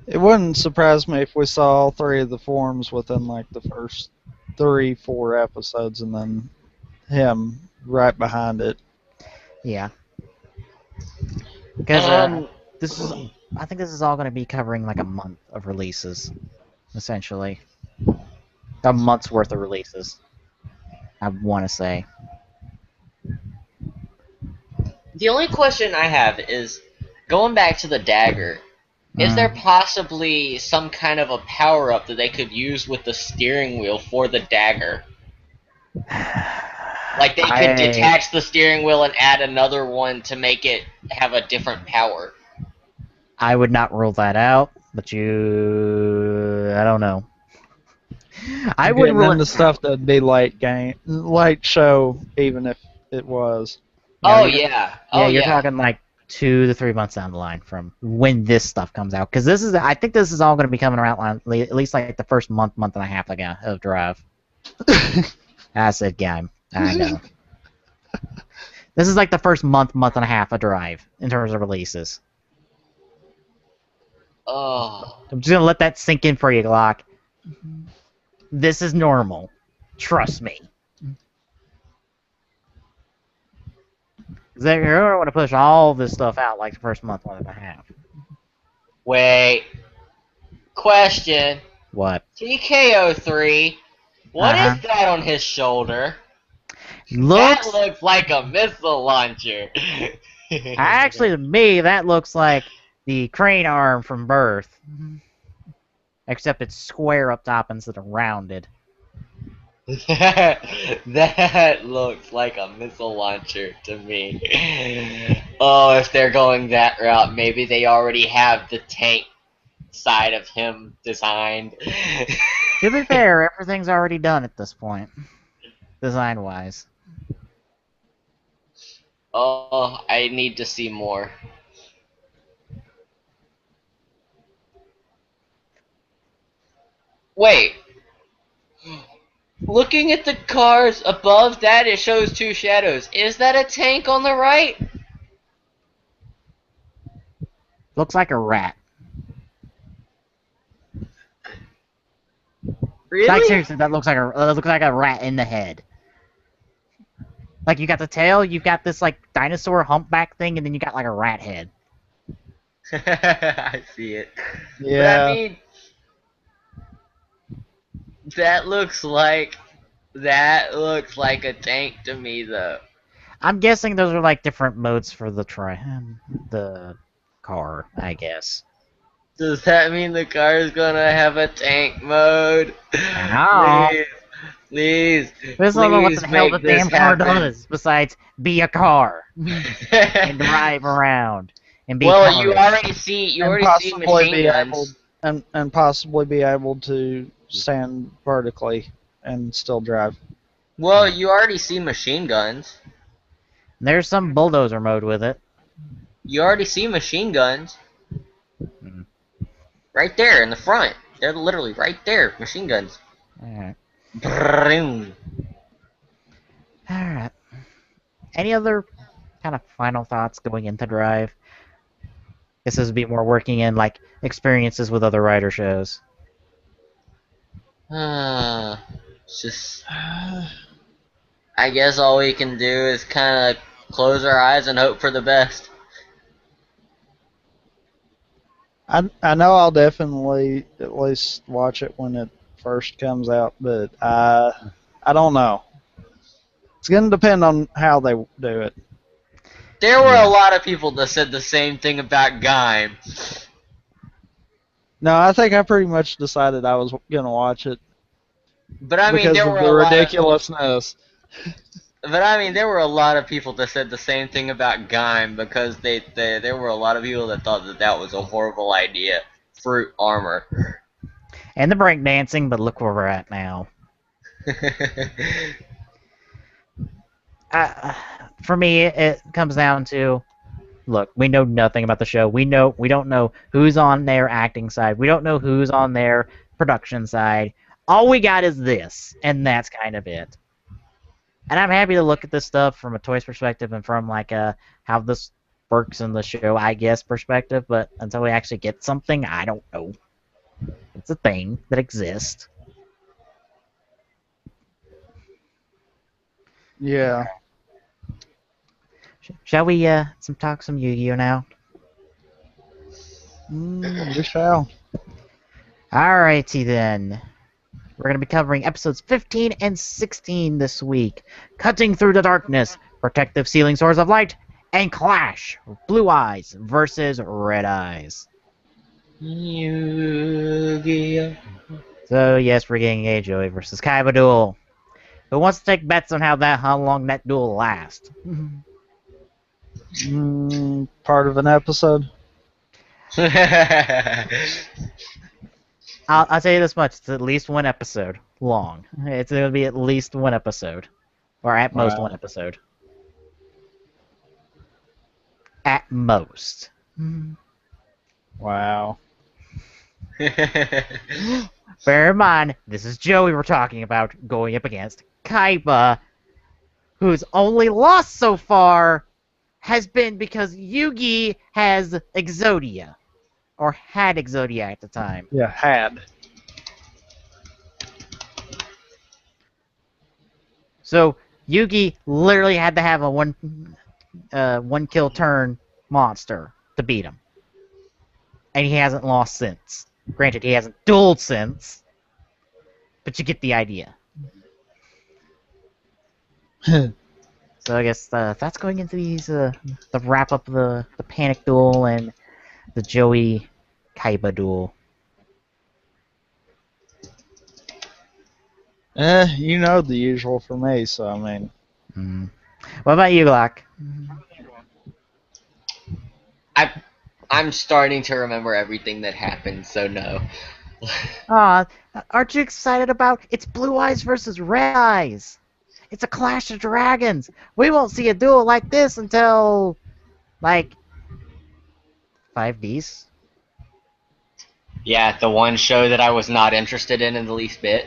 It wouldn't surprise me if we saw all three of the forms within like the first 3-4 episodes, and then him right behind it. Yeah. Because I think this is all going to be covering like a month of releases, essentially. A month's worth of releases, I want to say. The only question I have is, going back to the dagger, is there possibly some kind of a power-up that they could use with the steering wheel for the dagger? Like they could detach the steering wheel and add another one to make it have a different power. I would not rule that out, but I don't know. I would rule the stuff that'd be late show, even if it was. Oh yeah. Yeah, you're talking like 2 to 3 months down the line from when this stuff comes out. Because I think this is all going to be coming around at least like the first month and a half of Drive. I said game. I know. This is like the first month and a half of Drive in terms of releases. Oh. I'm just gonna let that sink in for you, Glock. This is normal. Trust me. You're gonna want to push all this stuff out like the first month and a half. Wait. Question. What? TKO3. What is that on his shoulder? That looks like a missile launcher. Actually, to me, that looks like the crane arm from Birth. Except it's square up top instead of rounded. That looks like a missile launcher to me. Oh, if they're going that route, maybe they already have the tank side of him designed. To be fair, everything's already done at this point, design-wise. Oh, I need to see more. Wait. Looking at the cars above that, it shows 2 shadows. Is that a tank on the right? Looks like a rat. Really? Like seriously, that looks like a rat in the head. Like you got the tail, you got this like dinosaur humpback thing, and then you got like a rat head. I see it. Yeah. But I mean, that looks like a tank to me, though. I'm guessing those are like different modes for the car, I guess. Does that mean the car is gonna have a tank mode? No. Please, This don't know what the hell the damn car does besides be a car and drive around and be. Well, cars. you already see machine guns. And possibly be able to stand vertically and still drive. Well, you already see machine guns. There's some bulldozer mode with it. You already see machine guns. Hmm. Right there in the front. They're literally right there, machine guns. Alright. Broom. Alright. Any other kind of final thoughts going into Drive? Guess this would be more working in like experiences with other rider shows. It's just, I guess all we can do is kind of close our eyes and hope for the best. I know I'll definitely at least watch it when it first comes out, but I don't know. It's going to depend on how they do it. There were a lot of people that said the same thing about Gaim. No, I think I pretty much decided I was going to watch it. But I mean, because there of were the a lot ridiculousness. But I mean, there were a lot of people that said the same thing about Gaim because there were a lot of people that thought that was a horrible idea. Fruit armor. And the breakdancing, but look where we're at now. For me, it comes down to, look, we know nothing about the show. We don't know who's on their acting side. We don't know who's on their production side. All we got is this, and that's kind of it. And I'm happy to look at this stuff from a toys perspective and from like how this works in the show, I guess, perspective. But until we actually get something, I don't know. It's a thing that exists. Yeah. Shall we talk some Yu-Gi-Oh now? We shall. Alrighty then. We're going to be covering episodes 15 and 16 this week. Cutting Through the Darkness, Protective Sealing Swords of Light, and Clash, Blue Eyes versus Red Eyes. Yu-Gi-Oh. So yes, we're getting a Joey versus Kaiba duel. Who wants to take bets on how long that duel lasts? Part of an episode. I'll tell you this much: it's at least one episode long. It's going to be at least one episode, or at most one episode. At most. Wow. Bear in mind, this is Joey we're talking about going up against Kaiba, whose only loss so far has been because Yugi has Exodia. Or had Exodia at the time. Yeah, had. So Yugi literally had to have a one kill turn monster to beat him. And he hasn't lost since. Granted, he hasn't dueled since, but you get the idea. So I guess that's going into these the wrap up the Panic duel and the Joey Kaiba duel. You know the usual for me, so I mean. What about you, Glock? I'm starting to remember everything that happened, so no. Aw, aren't you excited about it's Blue Eyes versus Red Eyes? It's a Clash of Dragons. We won't see a duel like this until like 5Ds. Yeah, the one show that I was not interested in the least bit.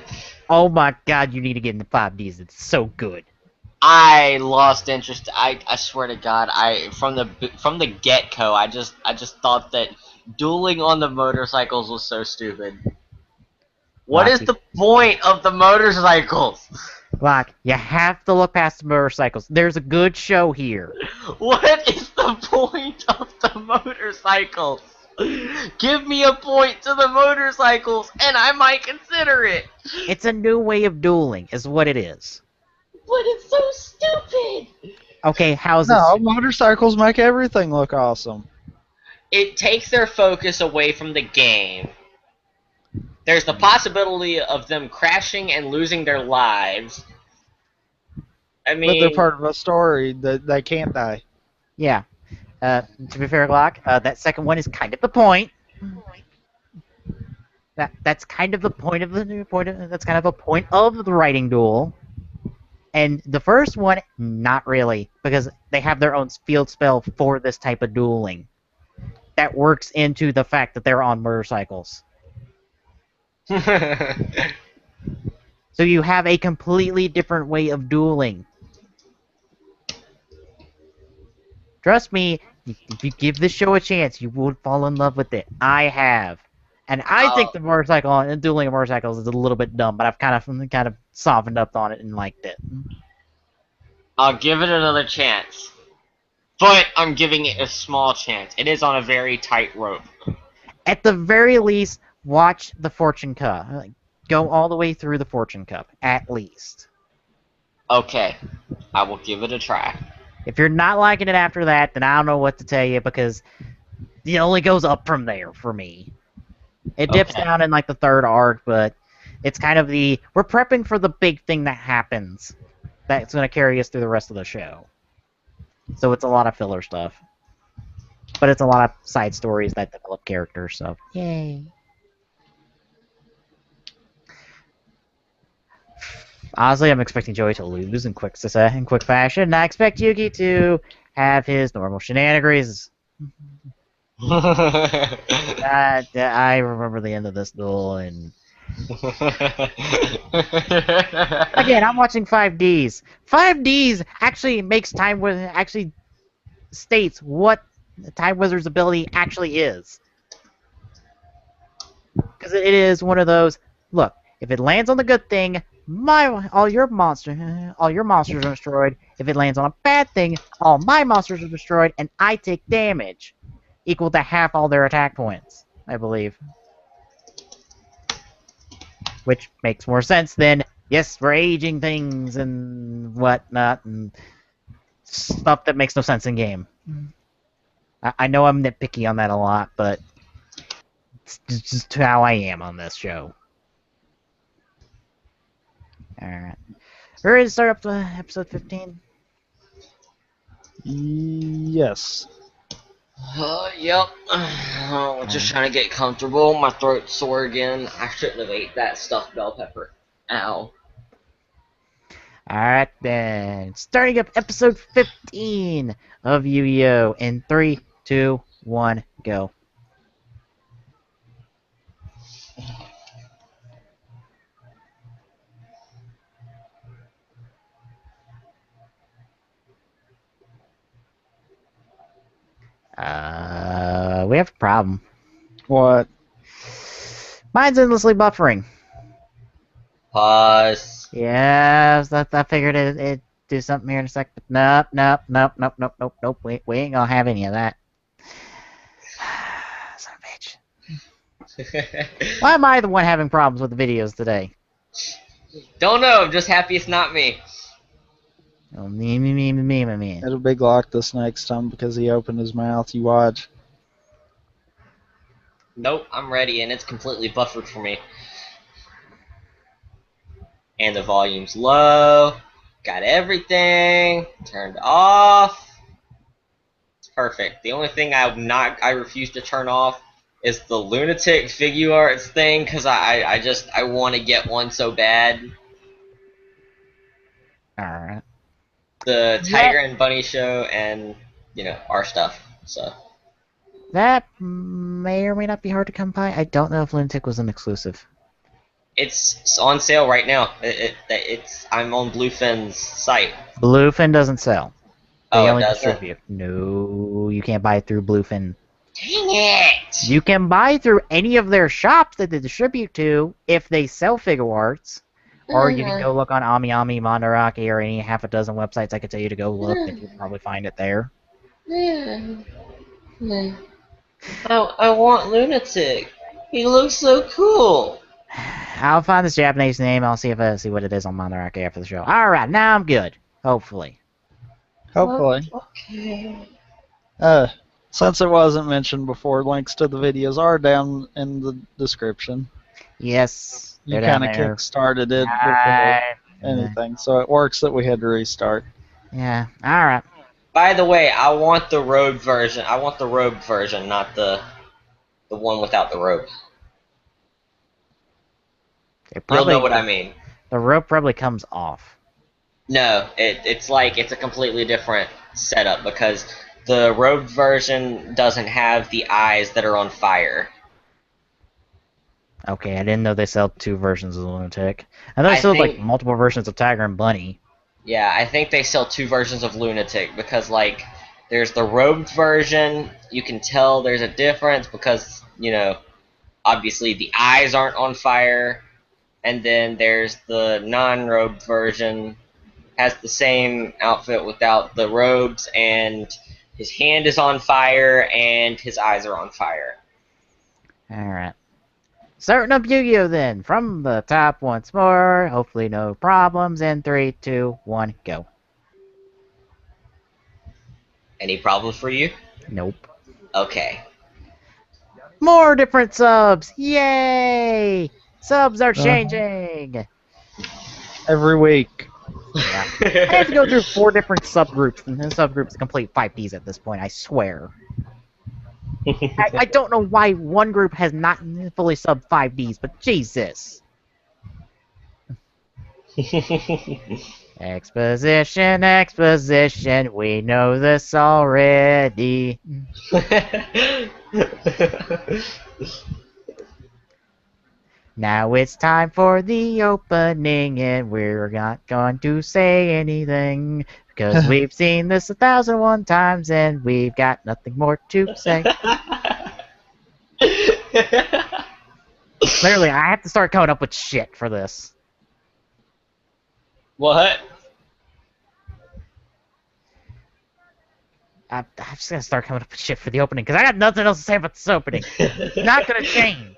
Oh my god, you need to get into 5Ds. It's so good. I lost interest. I swear to God, from the get go, I just thought that dueling on the motorcycles was so stupid. What is the point of the motorcycles? Glock, you have to look past the motorcycles. There's a good show here. What is the point of the motorcycles? Give me a point to the motorcycles, and I might consider it. It's a new way of dueling, is what it is. But it's so stupid. Okay, how's No, it? motorcycles make everything look awesome. It takes their focus away from the game. There's the possibility of them crashing and losing their lives. I mean, But they're part of a story that they can't die. Yeah. To be fair, Glock, that second one is kind of the point. That's kind of the point of that's kind of a point of the writing duel. And the first one, not really, because they have their own field spell for this type of dueling. That works into the fact that they're on motorcycles. So you have a completely different way of dueling. Trust me, if you give this show a chance, you will fall in love with it. I have. And I think the motorcycle and dueling of motorcycles is a little bit dumb, but I've kind of softened up on it and liked it. I'll give it another chance. But I'm giving it a small chance. It is on a very tight rope. At the very least, watch the Fortune Cup. Go all the way through the Fortune Cup, at least. Okay, I will give it a try. If you're not liking it after that, then I don't know what to tell you, because it only goes up from there for me. It dips down in like the third arc, but it's kind of we're prepping for the big thing that happens. That's going to carry us through the rest of the show. So it's a lot of filler stuff. But it's a lot of side stories that develop characters, so yay. Honestly, I'm expecting Joey to lose in quick fashion, and I expect Yugi to have his normal shenanigans. I remember the end of this duel, and again, I'm watching 5Ds. 5Ds actually actually states what the Time Wizard's ability actually is, because it is one of those. Look, if it lands on the good thing, all your monsters are destroyed. If it lands on a bad thing, all my monsters are destroyed, and I take damage, equal to half all their attack points, I believe. Which makes more sense than, yes, we're aging things and whatnot, and stuff that makes no sense in game. I know I'm nitpicky on that a lot, but it's just how I am on this show. Alright. We're ready to start up to episode 15? Yes. Yep. Just trying to get comfortable. My throat's sore again. I shouldn't have ate that stuffed bell pepper. Ow. Alright then. Starting up episode 15 of Yu-Gi-Oh! In 3, 2, 1, go. We have a problem. What? Mine's endlessly buffering. Pause. Yeah, I figured it'd do something here in a sec, but nope. We ain't gonna have any of that. Son of a bitch. Why am I the one having problems with the videos today? Don't know, I'm just happy it's not me. Oh, me. It'll be Glock this next time because he opened his mouth. You watch. Nope, I'm ready and it's completely buffered for me. And the volume's low. Got everything turned off. It's perfect. The only thing I refuse to turn off is the lunatic figure arts thing because I want to get one so bad. Alright. The Tiger and Bunny show and our stuff. So That may or may not be hard to come by. I don't know if Lunatic was an exclusive. it's on sale right now. I'm on Bluefin's site. Bluefin doesn't sell. They Oh, it only doesn't? distribute. No, you can't buy it through Bluefin. Dang it! You can buy through any of their shops that they distribute to if they sell figure arts. Or you can go look on AmiAmi, Mandarake, or any half a dozen websites I could tell you to go look, and you'll probably find it there. I want Lunatic. He looks so cool. I'll find this Japanese name. I'll see if I see what it is on Mandarake after the show. Alright, now I'm good. Hopefully. Hopefully. Okay. Since it wasn't mentioned before, links to the videos are down in the description. Yes. You kind of kick-started it before anything, so it works that we had to restart. Yeah, alright. By the way, I want the robed version. I want the robed version, not the one without the robe. You'll know what I mean. The rope probably comes off. No, it's a completely different setup because the robed version doesn't have the eyes that are on fire. Okay, I didn't know they sell two versions of the Lunatic. I know they sold like multiple versions of Tiger and Bunny. Yeah, I think they sell two versions of Lunatic because like there's the robed version. You can tell there's a difference because obviously the eyes aren't on fire, and then there's the non-robed version. Has the same outfit without the robes, and his hand is on fire and his eyes are on fire. Alright. Starting up Yu-Gi-Oh! Then, from the top once more. Hopefully no problems. In 3, 2, 1, go. Any problems for you? Nope. Okay. More different subs! Yay! Subs are changing! Every week. Yeah. I have to go through 4 different subgroups, and the subgroups complete 5Ds at this point, I swear. I don't know why one group has not fully subbed 5Ds, but Jesus. Exposition, we know this already. Now it's time for the opening, and we're not going to say anything, because we've seen this 1,001 times, and we've got nothing more to say. Literally, I have to start coming up with shit for this. What? I'm just gonna start coming up with shit for the opening, because I got nothing else to say about this opening. It's not gonna change.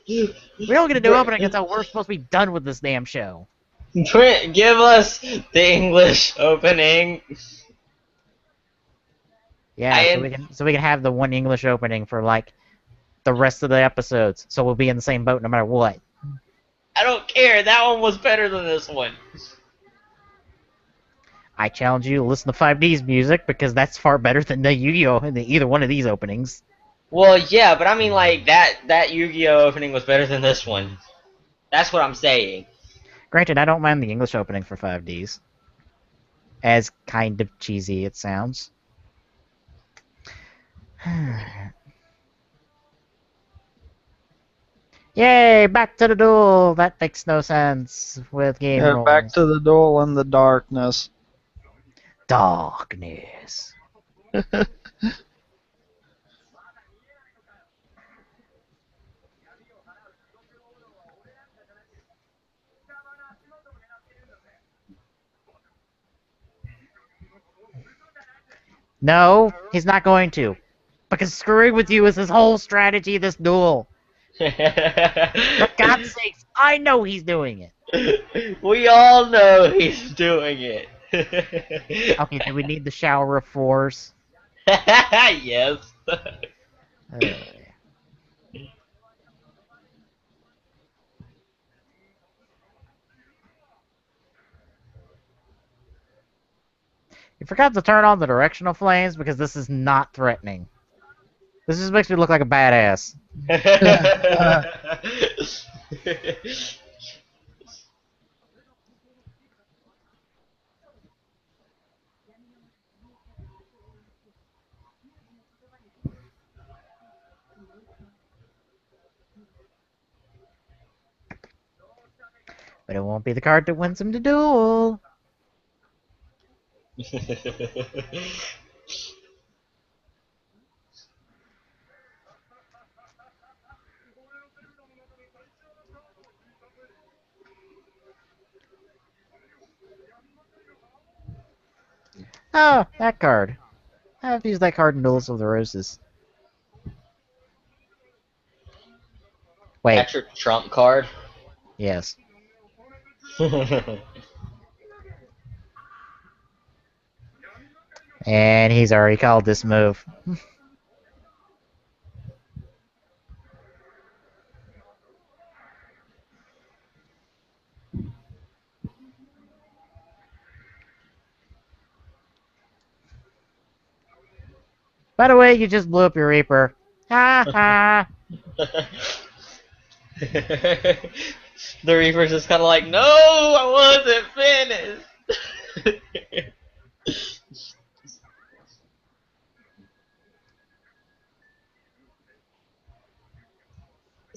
We don't get a new opening until we're supposed to be done with this damn show. Give us the English opening. Yeah, so we can have the one English opening for like the rest of the episodes, so we'll be in the same boat no matter what. I don't care. That one was better than this one. I challenge you to listen to 5D's music, because that's far better than the Yu-Gi-Oh! In either one of these openings. Well, yeah, but I mean, like, that Yu-Gi-Oh! Opening was better than this one. That's what I'm saying. Granted, I don't mind the English opening for 5Ds. As kind of cheesy it sounds. Yay, back to the duel! That makes no sense with game rules. Back to the duel in the darkness. Darkness. No, he's not going to. Because screwing with you is his whole strategy this duel. For God's sakes, I know he's doing it. We all know he's doing it. Okay, do we need the shower of fours? Yes. You forgot to turn on the directional flames because this is not threatening. This just makes me look like a badass. But it won't be the card that wins him the duel. Oh, that card. I've used that card in Duels of the Roses. Wait. That's your trump card? Yes. And he's already called this move. By the way, you just blew up your Reaper. Ha ha! The Reaper's just kind of like, no, I wasn't finished.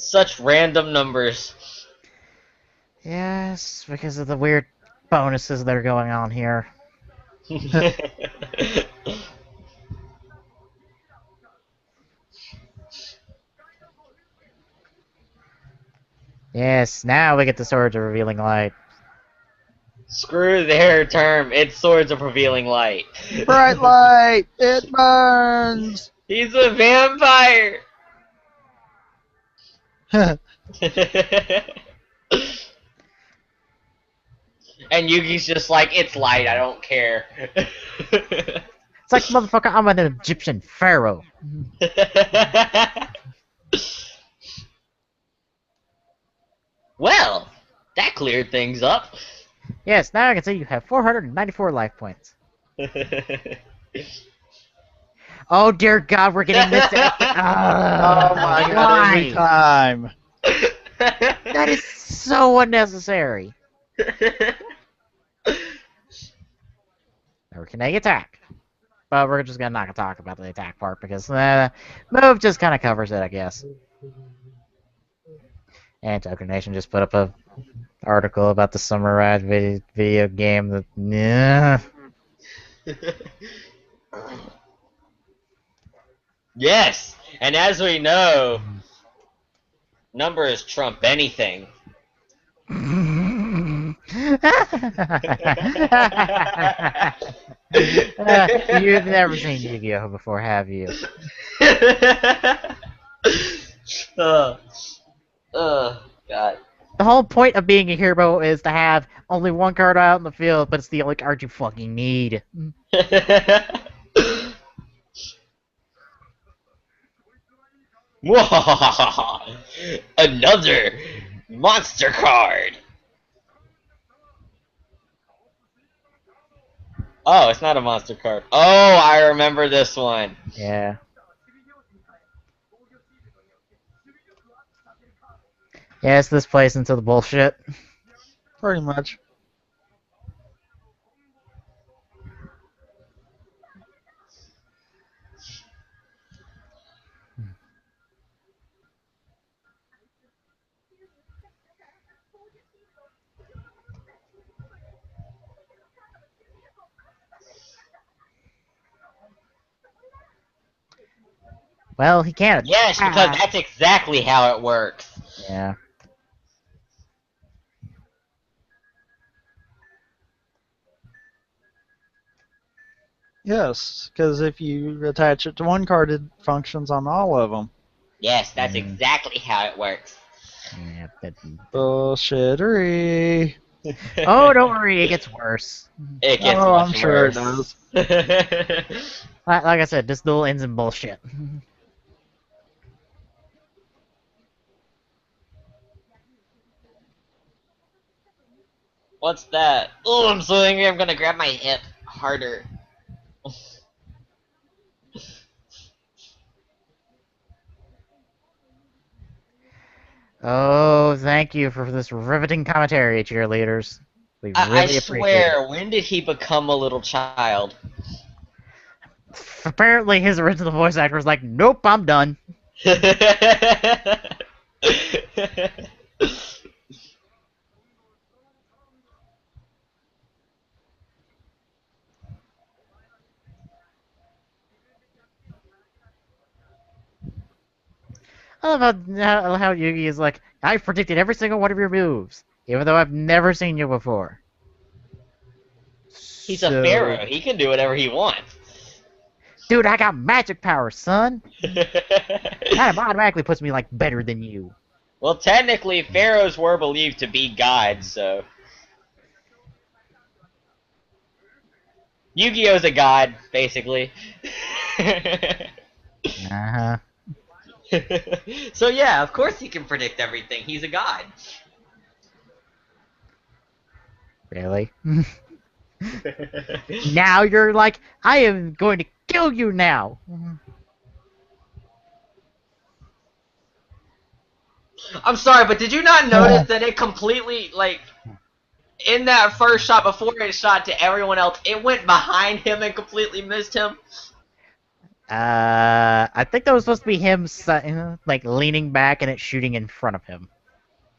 Such random numbers. Yes, because of the weird bonuses that are going on here. Yes, now we get the Swords of Revealing Light. Screw their term. It's Swords of Revealing Light. Bright light! It burns! He's a vampire! And Yugi's just like, it's light, I don't care. It's like, motherfucker, I'm an Egyptian pharaoh. Well, that cleared things up. Yes, now I can see you have 494 life points. Oh dear God, we're getting this. Oh my God, every time. That is so unnecessary. Or can they attack? But we're just gonna not talk about the attack part because move just kind of covers it, I guess. And Token Nation just put up a article about the Summer Ride video game that. Yeah. Yes, and as we know, numbers trump anything. You've never seen Yu-Gi-Oh before, have you? God. The whole point of being a hero is to have only one card out in the field, but it's the only card you fucking need. Another monster card. Oh, it's not a monster card. Oh, I remember this one. Yeah. Yes, this plays into the bullshit. Pretty much. Well, he can't Yes, because attack. that's exactly how it works. Yeah. Yes, because if you attach it to one card, it functions on all of them. Yes, that's Mm. exactly how it works. Yeah, but... Bullshittery. Oh, don't worry, it gets worse. It gets Oh, I'm much sure it worse. does. Like I said, this duel ends in bullshit. What's that? Oh, I'm so angry. I'm gonna grab my hip harder. Oh, thank you for this riveting commentary, cheerleaders. We I really appreciate it. swear, when did he become a little child? Apparently, his original voice actor was like, "Nope, I'm done." I love how Yugi is like, "I've predicted every single one of your moves, even though I've never seen you before." He's a So, pharaoh. He can do whatever he wants. dude, I got magic power, son. That automatically puts me like better than you. Well, technically, pharaohs were believed to be gods, so Yu-Gi-Oh's a god, basically. Uh huh. So yeah, of course he can predict everything. He's a god. Really? Now you're like, I am going to kill you now. I'm sorry, but did you not notice that it completely, like, in that first shot, before it shot to everyone else, it went behind him and completely missed him? I think that was supposed to be him, like leaning back and it shooting in front of him.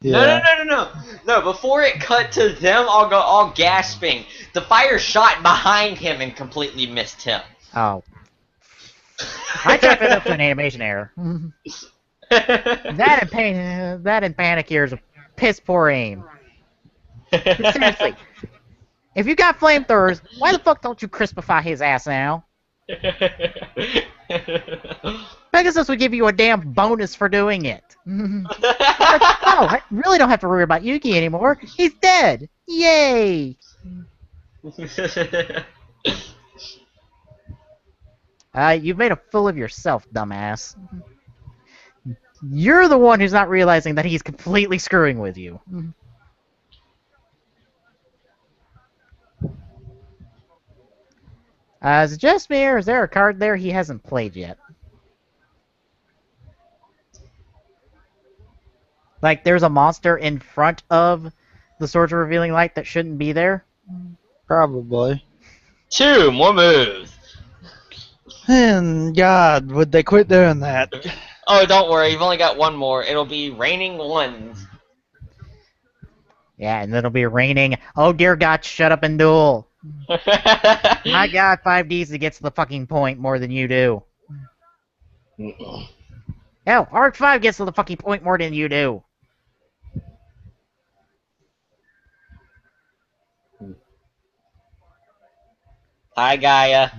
No, no, Yeah. no, no, no. No, before it cut to them all gasping, the fire shot behind him and completely missed him. Oh, I chalk that up to an animation error. That and panic here is a piss poor aim. Seriously, if you got flamethrowers, why the fuck don't you crispify his ass now? Pegasus would give you a damn bonus for doing it. Like, oh, I really don't have to worry about Yuki anymore. He's dead. Yay! You've made a fool of yourself, dumbass. You're the one who's not realizing that he's completely screwing with you. Is it just me, or is there a card there he hasn't played yet? Like, there's a monster in front of the Swords of Revealing Light that shouldn't be there? Probably. 2 more moves. And God, would they quit doing that? Oh, don't worry, you've only got one more. It'll be raining ones. Yeah, and then it'll be raining. Oh dear God, shut up and duel. I got 5Ds that gets to the fucking point more than you do. Hell, Arc 5 gets to the fucking point more than you do. Hi, Gaia.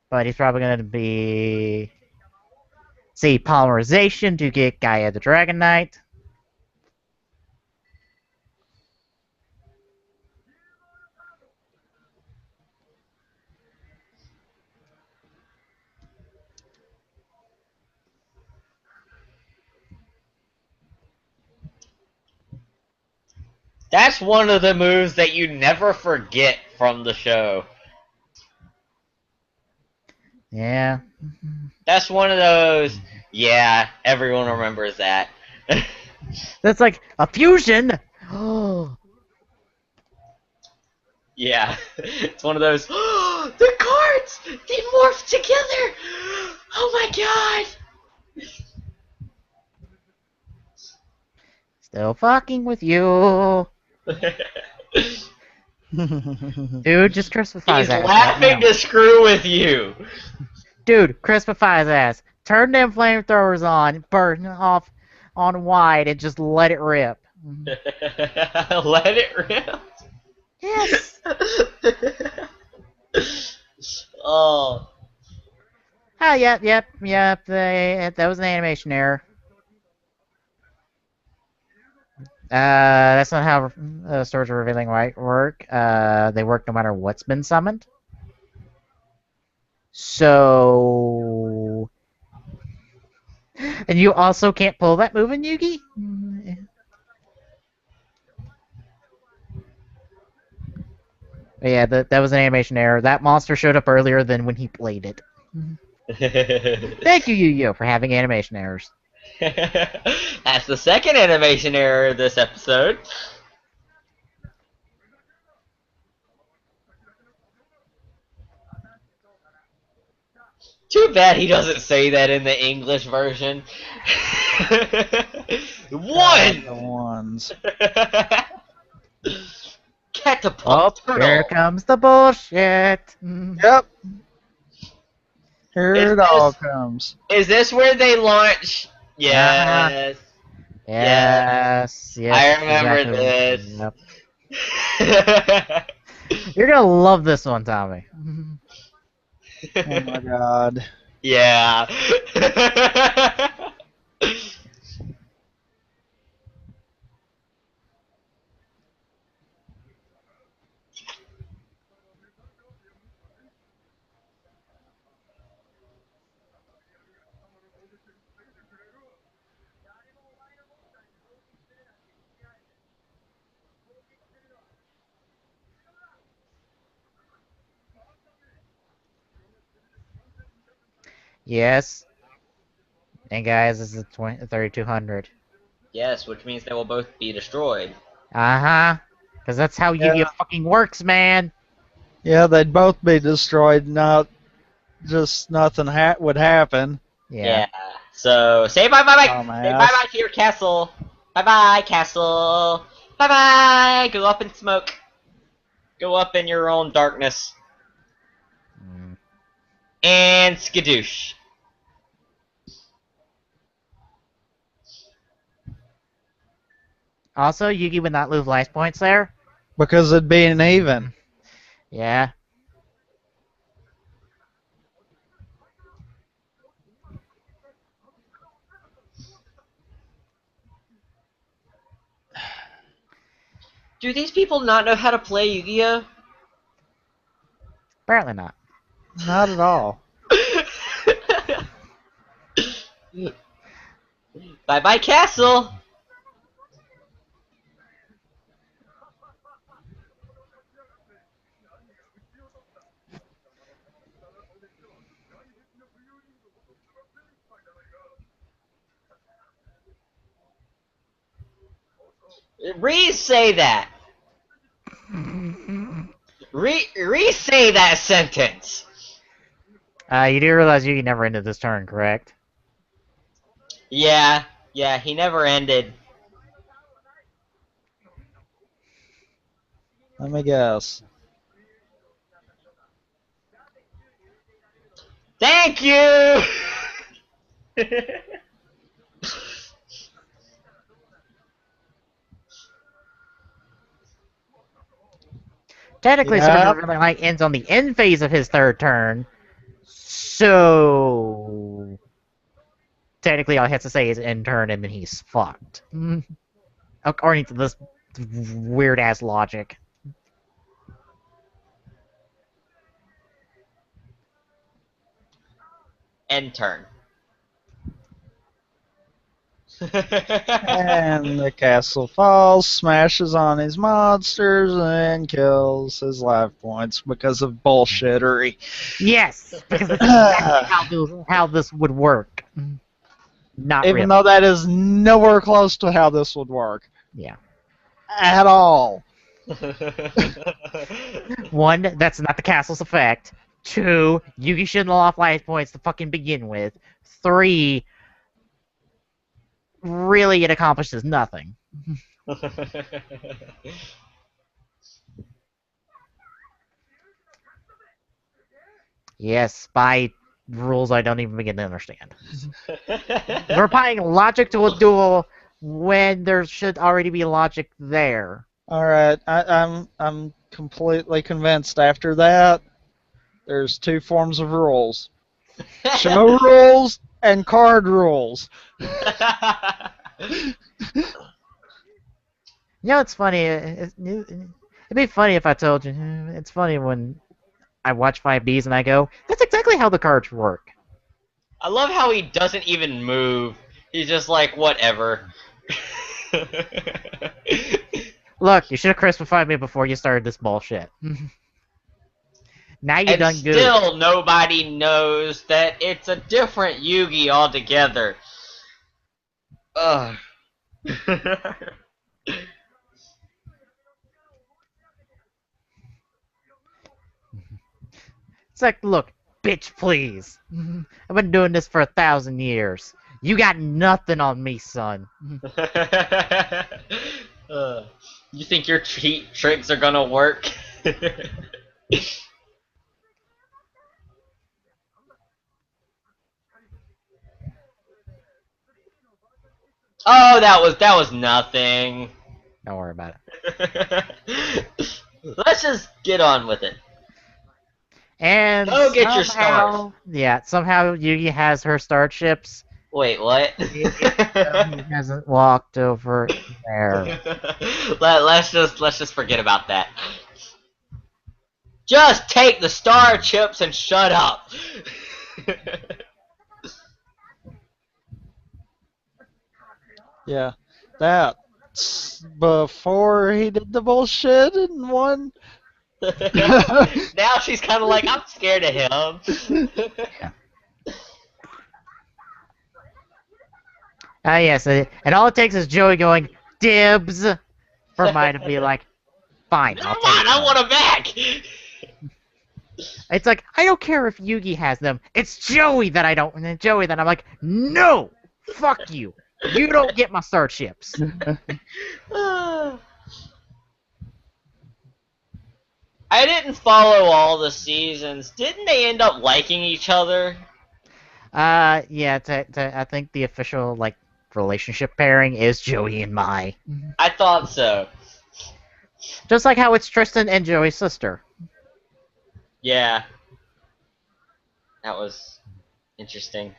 But he's probably going to be... See, Polymerization to get Gaia the Dragon Knight. That's one of the moves that you never forget from the show. Yeah. That's one of those, yeah, everyone remembers that. That's like a fusion. Oh, Yeah, it's one of those. The cards! They morphed together! Oh my god! still fucking with you, dude. Just crispify He's his ass right laughing now. to screw with you. Dude, crispify his ass. Turn them flamethrowers on, burn off on wide, and just let it rip. Let it rip. Yes. Oh. Oh, yep. That was an animation error. That's not how stories of revealing light work. They work no matter what's been summoned. So, and you also can't pull that move in Yugi. But yeah, that was an animation error. That monster showed up earlier than when he played it. Thank you, Yu-Gi-Oh, for having animation errors. That's the second animation error of this episode. Too bad he doesn't say that in the English version. The One! ones. Catapult Oh, here comes the bullshit. Yep. Here it all comes. Is this where they launch? Yes. Yes. I remember exactly. this. Yep. You're gonna love this one, Tommy. Oh my god. Yeah. Yes. And guys, this is 3200. Yes, which means they will both be destroyed. Uh-huh. Because that's how Yu-Gi-Oh fucking works, man. Yeah, they'd both be destroyed, not just nothing would happen. Yeah. So say bye bye bye. Dumbass. Say bye bye to your castle. Bye bye castle. Bye bye. Go up in smoke. Go up in your own darkness. And skadoosh. Also, Yugi would not lose life points there. Because it'd be an even. Yeah. Do these people not know how to play Yu-Gi-Oh? Apparently not. Not at all. Bye bye castle. Re-say that. Re-say that sentence. You do realize Yugi never ended this turn, correct? Yeah, he never ended. Let me guess. Thank you! Technically, Yep. Sword of Revealing Light ends on the end phase of his third turn. So... technically, all he has to say is end turn, and then he's fucked. According to this weird-ass logic. End turn. And the castle falls, smashes on his monsters, and kills his life points because of bullshittery. Yes! Because that's exactly how this would work. Not Even really. though that is nowhere close to how this would work. Yeah. At all. One, that's not the castle's effect. Two, Yugi shouldn't have lost life points to fucking begin with. Three, really it accomplishes nothing. Yes, by rules I don't even begin to understand. We're applying logic to a duel when there should already be logic there. Alright, I'm completely convinced after that. There's two forms of rules. Show rules and card rules. You know, it's funny. It'd be funny if I told you. It's funny when I watch 5Ds and I go, that's exactly how the cards work. I love how he doesn't even move. He's just like, whatever. Look, you should have crucified me before you started this bullshit. Now you And done good. still nobody knows that it's a different Yugi altogether. Ugh. It's like, look, bitch, please. I've been doing this for 1,000 years. You got nothing on me, son. You think your cheat tricks are gonna work? Oh, that was nothing. Don't worry about it. Let's just get on with it. And Go get your stars. Yeah, somehow Yugi has her starships. Wait, what? He hasn't walked over there. Let's just forget about that. Just take the star chips and shut up. Yeah, that's before he did the bullshit and won. Now she's kind of like, I'm scared of him. Yes, and all it takes is Joey going, dibs, for Mai to be like, fine, I'll take I them. want him back. It's like, I don't care if Yugi has them. It's Joey that I don't. And then Joey that I'm like, no, fuck you. You don't get my starships. I didn't follow all the seasons. Didn't they end up liking each other? Yeah, I think the official, like, relationship pairing is Joey and Mai. I thought so. Just like how it's Tristan and Joey's sister. Yeah. That was interesting.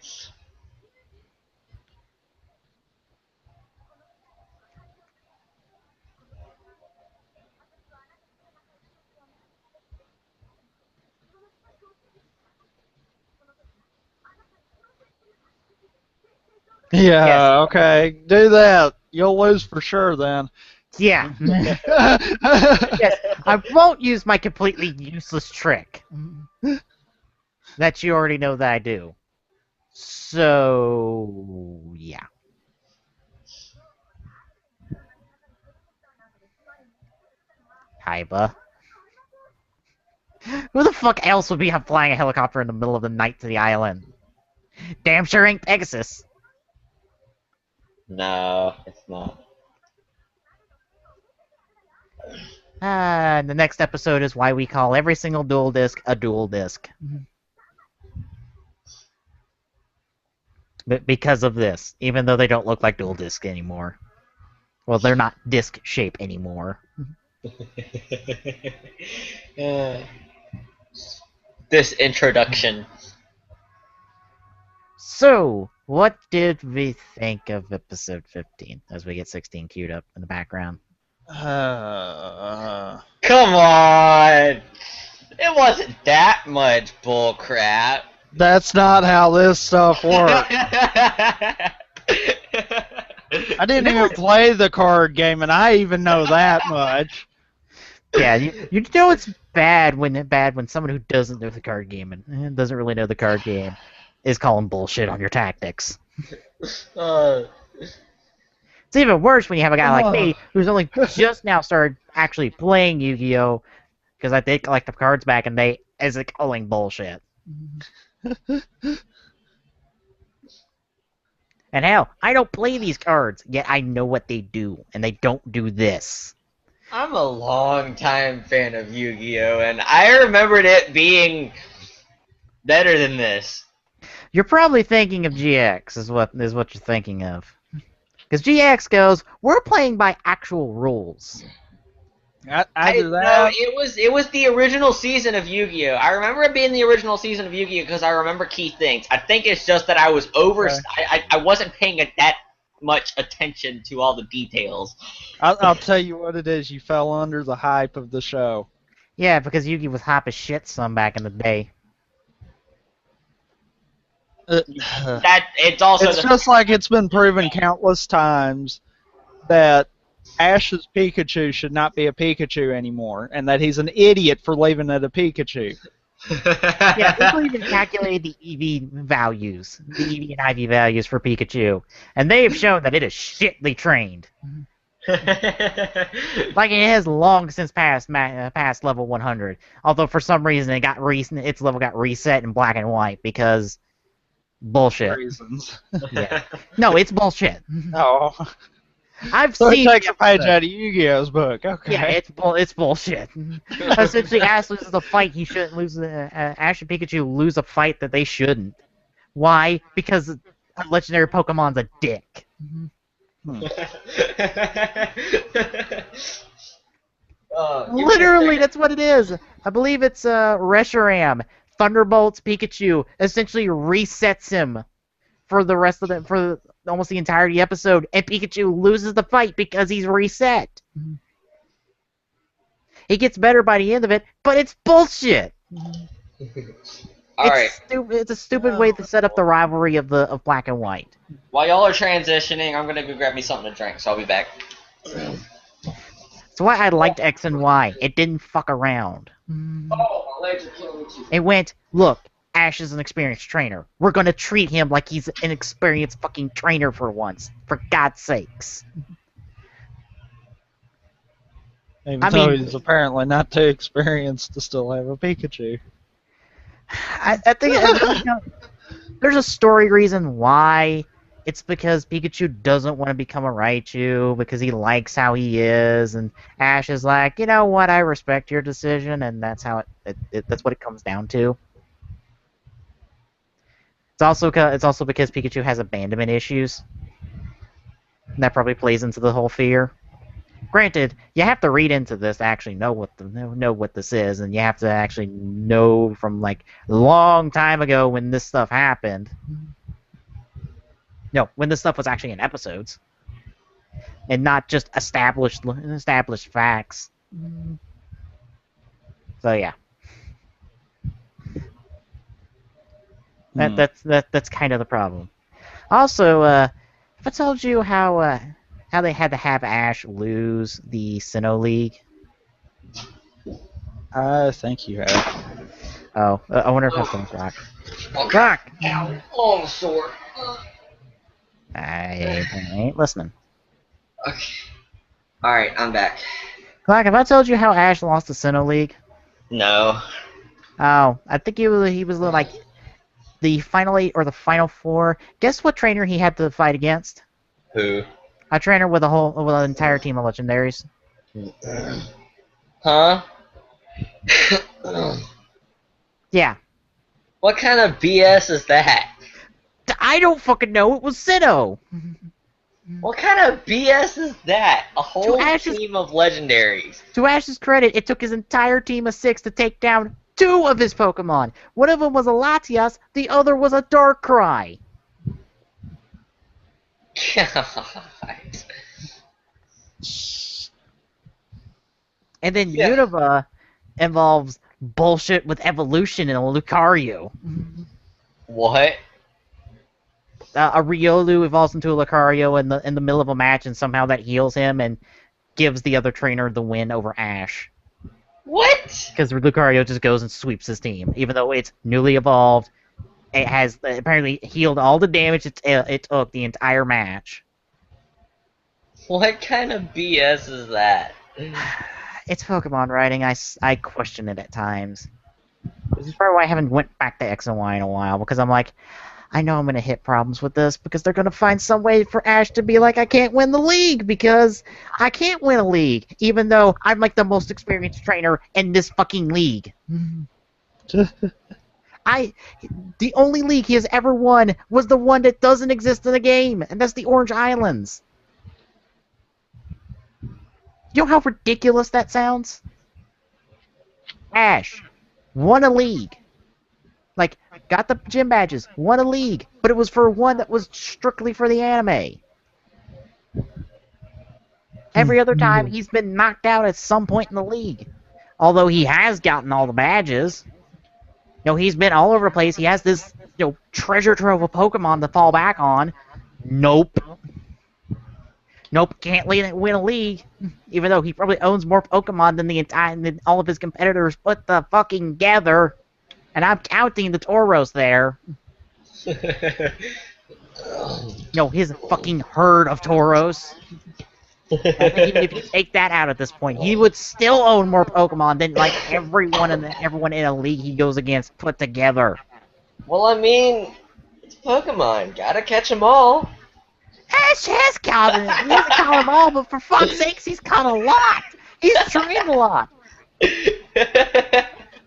Yeah, Yes. okay, do that. You'll lose for sure then. Yeah. Yes, I won't use my completely useless trick. That you already know that I do. So, yeah. Kaiba. Who the fuck else would be flying a helicopter in the middle of the night to the island? Damn sure ain't Pegasus. No, it's not. The next episode is why we call every single dual disc a dual disc. But because of this, even though they don't look like dual disc anymore. Well, they're not disc shape anymore. This introduction. So, what did we think of episode 15 as we get 16 queued up in the background? Uh, Come on! It wasn't that much bullcrap. That's not how this stuff works. I I didn't even play the card game, and I even know that much. Yeah, you know it's bad when someone who doesn't know the card game and doesn't really know the card game is calling bullshit on your tactics. Uh, It's even worse when you have a guy like me who's only just now started actually playing Yu-Gi-Oh! Because I did collect the cards back and they is calling bullshit. And hell, I don't play these cards, yet I know what they do, and they don't do this. I'm a long-time fan of Yu-Gi-Oh! And I remembered it being better than this. You're probably thinking of GX, is what you're thinking of. Because GX goes, we're playing by actual rules. Either No, that. it was the original season of Yu-Gi-Oh! I remember it being the original season of Yu-Gi-Oh! Because I remember key things. I think it's just that I was I wasn't paying that much attention to all the details. I'll tell you what it is. You fell under the hype of the show. Yeah, because Yu-Gi was hot as shit some back in the day. That it's also It's just like it's been proven countless times that Ash's Pikachu should not be a Pikachu anymore, and that he's an idiot for leaving it a Pikachu. Yeah, people even calculated the EV values, the EV and IV values for Pikachu, and they have shown that it is shitly trained. Like it has long since passed level 100. Although for some reason its level got reset in black and white because bullshit. Reasons. Yeah. No, it's bullshit. Oh. I've So seen it takes a page out of Yu-Gi-Oh's book. Okay. Yeah, it's bullshit. Essentially, Ash loses a fight he shouldn't lose. Ash and Pikachu lose a fight that they shouldn't. Why? Because a legendary Pokemon's a dick. Literally, that's what it is. I believe it's Reshiram. Thunderbolts Pikachu essentially resets him for the rest of for almost the entirety of the episode, and Pikachu loses the fight because he's reset. He gets better by the end of it, but it's bullshit. Alright. It's a stupid way to set up the rivalry of Black and White. While y'all are transitioning, I'm gonna go grab me something to drink, so I'll be back. That's why I liked X and Y. It didn't fuck around. Oh, my legs are killing me too. It went, look, Ash is an experienced trainer. We're gonna treat him like he's an experienced fucking trainer for once. For God's sakes. Even though he's apparently not too experienced to still have a Pikachu. I think there's a story reason why. It's because Pikachu doesn't want to become a Raichu because he likes how he is, and Ash is like, you know what, I respect your decision, and that's how that's what it comes down to. It's also because Pikachu has abandonment issues. And that probably plays into the whole fear. Granted, you have to read into this to actually know what this is, and you have to actually know from like a long time ago when this stuff happened. No, when this stuff was actually in episodes, and not just established facts. So yeah, that's kind of the problem. Also, if I told you how they had to have Ash lose the Sinnoh League. I think you have. Oh, I wonder if that's going to rock. Rock! Ow, long sword. I ain't listening. Okay. Alright, I'm back. Clark, have I told you how Ash lost the Sinnoh League? No. Oh, I think he was like the final 8 or the final 4. Guess what trainer he had to fight against? Who? A trainer with an entire team of legendaries. Huh? Yeah. What kind of BS is that? I don't fucking know. It was Sinnoh. What kind of BS is that? A whole team of legendaries. To Ash's credit, it took his entire team of 6 to take down 2 of his Pokemon. One of them was a Latias, the other was a Darkrai. God. And then Unova involves bullshit with evolution in a Lucario. What? A Riolu evolves into a Lucario in the middle of a match, and somehow that heals him and gives the other trainer the win over Ash. What? Because Lucario just goes and sweeps his team, even though it's newly evolved it has apparently healed all the damage it took the entire match. What kind of BS is that? It's Pokemon writing. I question it at times. This is probably why I haven't went back to X and Y in a while, because I'm like, I know I'm going to hit problems with this, because they're going to find some way for Ash to be like, I can't win the league, because I can't win a league, even though I'm like the most experienced trainer in this fucking league. The only league he has ever won was the one that doesn't exist in the game, and that's the Orange Islands. You know how ridiculous that sounds? Ash won a league. Like, got the gym badges, won a league, but it was for one that was strictly for the anime. Every other time, he's been knocked out at some point in the league. Although he has gotten all the badges. He's been all over the place. He has this, treasure trove of Pokemon to fall back on. Nope. Nope, can't win a league. Even though he probably owns more Pokemon than all of his competitors put the fucking together. And I'm counting the Tauros there. His fucking herd of Tauros. I think even if you take that out at this point, he would still own more Pokemon than like everyone in a league he goes against put together. Well, I mean, it's Pokemon. Gotta catch them all. Ash has caught them. He hasn't caught them all, but for fuck's sakes, he's caught a lot. He's trained a lot.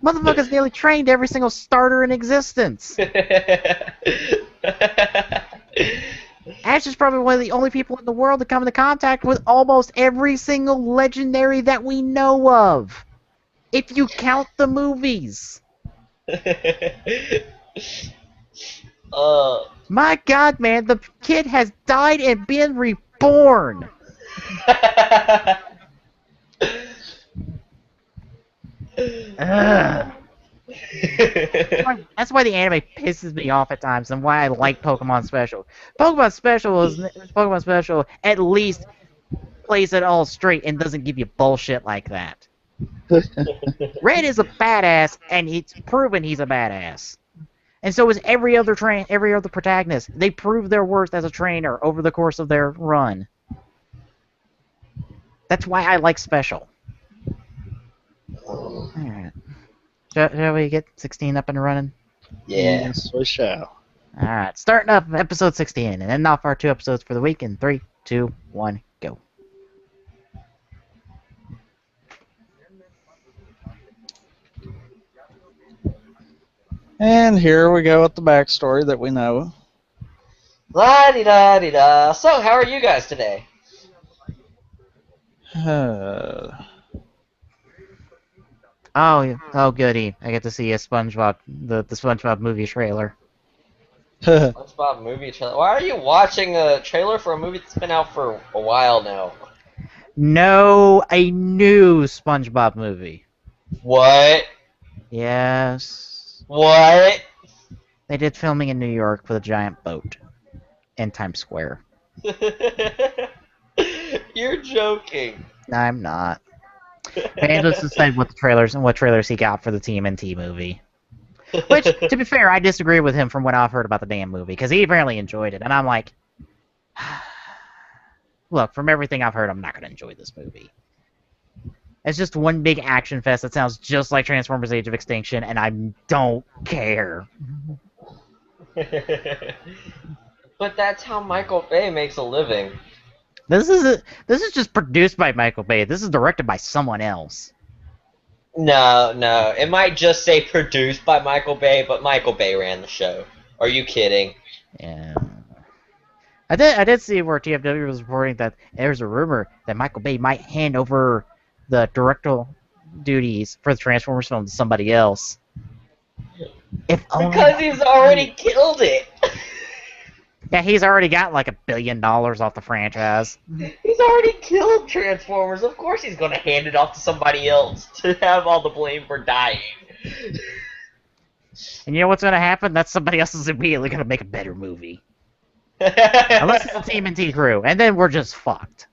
Motherfucker's nearly trained every single starter in existence. Ash is probably one of the only people in the world to come into contact with almost every single legendary that we know of. If you count the movies. My god, man, the kid has died and been reborn. That's why the anime pisses me off at times, and why I like Pokemon Special. Pokemon Special at least plays it all straight and doesn't give you bullshit like that. Red is a badass, and it's proven he's a badass. And so is every other protagonist. They prove their worth as a trainer over the course of their run. That's why I like Special. Alright. Shall we get 16 up and running? Yeah. Yes, we shall. Alright, starting up episode 16, and then off our 2 episodes for the week in 3, 2, 1, go. And here we go with the backstory that we know. La-di-da-di-da. So, how are you guys today? Oh, goody. I get to see a SpongeBob, the SpongeBob movie trailer. SpongeBob movie trailer. Why are you watching a trailer for a movie that's been out for a while now? No, a new SpongeBob movie. What? Yes. What? They did filming in New York with a giant boat in Times Square. You're joking. I'm not. Vandals decided what trailers he got for the TMNT movie. Which, to be fair, I disagree with him from what I've heard about the damn movie, because he apparently enjoyed it, and I'm like, look, from everything I've heard, I'm not going to enjoy this movie. It's just one big action fest that sounds just like Transformers Age of Extinction, and I don't care. But that's how Michael Bay makes a living. This is just produced by Michael Bay. This is directed by someone else. No. It might just say produced by Michael Bay, but Michael Bay ran the show. Are you kidding? Yeah. I did see where TFW was reporting that there's a rumor that Michael Bay might hand over the directorial duties for the Transformers film to somebody else. Because he's already killed it. Yeah, he's already got like $1 billion off the franchise. He's already killed Transformers. Of course he's going to hand it off to somebody else to have all the blame for dying. And you know what's going to happen? That somebody else is immediately going to make a better movie. Unless it's a TMNT crew. And then we're just fucked.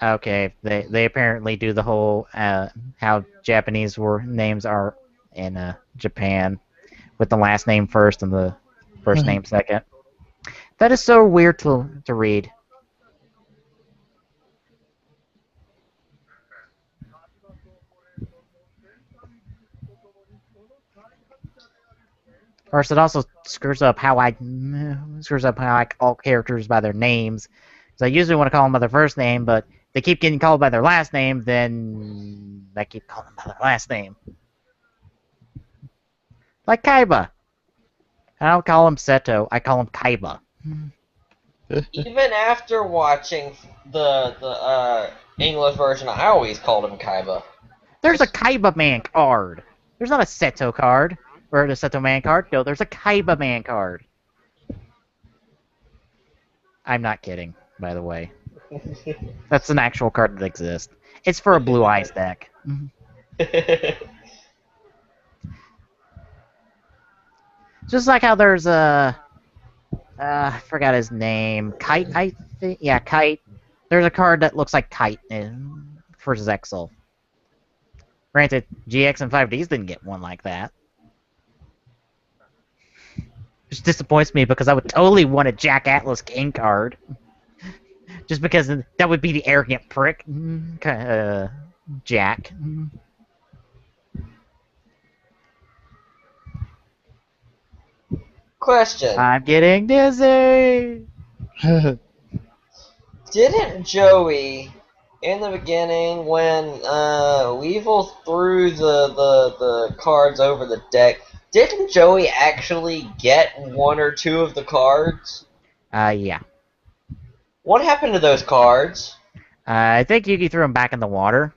Okay, they apparently do the whole how Japanese names are in Japan with the last name first and the first name second. That is so weird to read. Of course, it also screws up how I call characters by their names. Because I usually want to call them by their first name, but if they keep getting called by their last name, then I keep calling them by their last name. Like Kaiba. I don't call him Seto, I call him Kaiba. Even after watching the English version, I always called him Kaiba. There's a Kaiba man card. There's not a Seto card. Or a Seto man card. No, there's a Kaiba man card. I'm not kidding, by the way. That's an actual card that exists. It's for a Blue Eyes deck. Just like how there's a... I forgot his name. Kite, I think? Yeah, Kite. There's a card that looks like Kite for Zexal. Granted, GX and 5Ds didn't get one like that. Which disappoints me because I would totally want a Jack Atlas King card. Just because that would be the arrogant prick. Jack. Question. I'm getting dizzy! Didn't Joey, in the beginning, when Weevil threw the cards over the deck, didn't Joey actually get one or two of the cards? Yeah. What happened to those cards? I think Yugi threw him back in the water.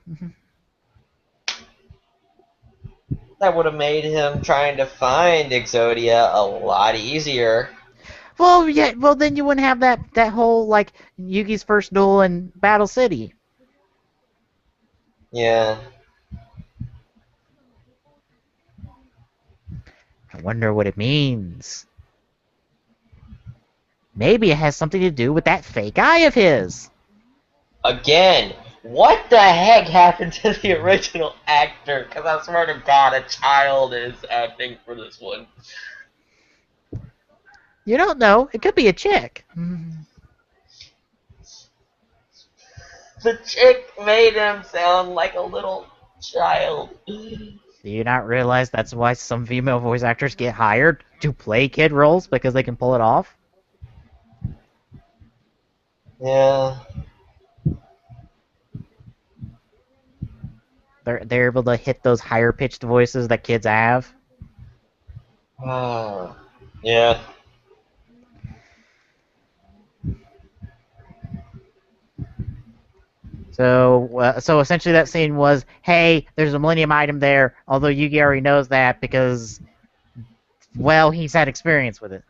That would have made him trying to find Exodia a lot easier. Well, yeah. Well, then you wouldn't have that whole like Yugi's first duel in Battle City. Yeah. I wonder what it means. Maybe it has something to do with that fake eye of his. Again, what the heck happened to the original actor? Because I swear to God, a child is acting for this one. You don't know. It could be a chick. The chick made him sound like a little child. Do you not realize that's why some female voice actors get hired to play kid roles because they can pull it off? Yeah. They're able to hit those higher pitched voices that kids have. Yeah. So essentially that scene was, hey, there's a Millennium item there, although Yugi already knows that because, well, he's had experience with it.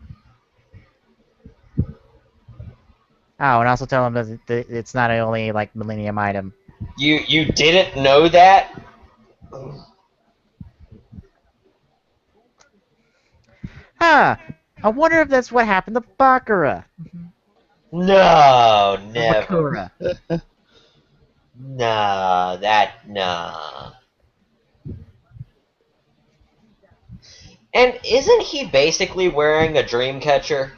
Oh, and also tell him that it's not only like Millennium item. You didn't know that? Huh. I wonder if that's what happened to Bakura. No, never. Bakura. Nah. And isn't he basically wearing a dream catcher?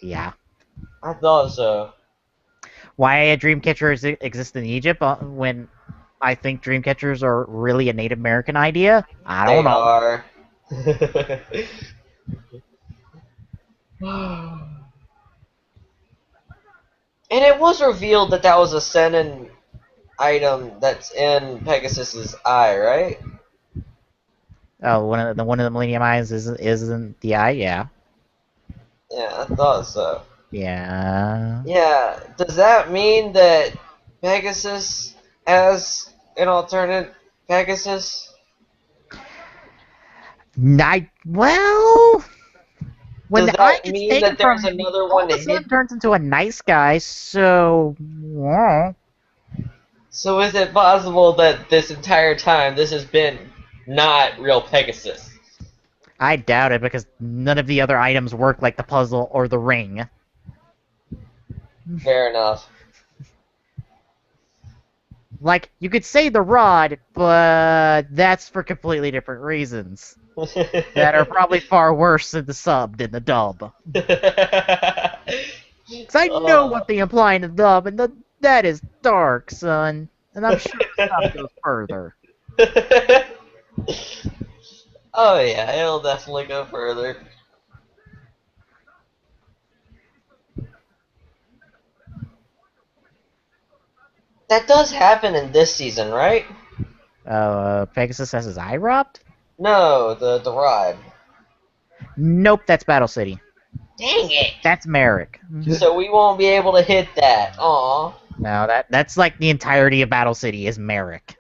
Yeah. I thought so. Why a dreamcatcher exists in Egypt when I think dreamcatchers are really a Native American idea? I don't know. Are. And it was revealed that that was a Senin item that's in Pegasus's eye, right? Oh, one of the Millennium Eyes isn't the eye, yeah. Yeah, I thought so. Yeah. Yeah, does that mean that Pegasus has an alternate Pegasus? Well, when Does the eye that gets mean taken that there's from him, another all one of a sudden hidden? turns into a nice guy. So, yeah. So is it possible that this entire time this has been not real Pegasus? I doubt it because none of the other items work like the puzzle or the ring. Fair enough. Like, you could say the rod, but that's for completely different reasons. That are probably far worse in the sub than the dub. Because I know what they imply in the dub, and that is dark, son. And I'm sure the sub goes further. Oh yeah, it'll definitely go further. That does happen in this season, right? Pegasus has his eye robbed? No, the rod. Nope, that's Battle City. Dang it! That's Merrick. So we won't be able to hit that. Aw. No, that's like the entirety of Battle City is Merrick.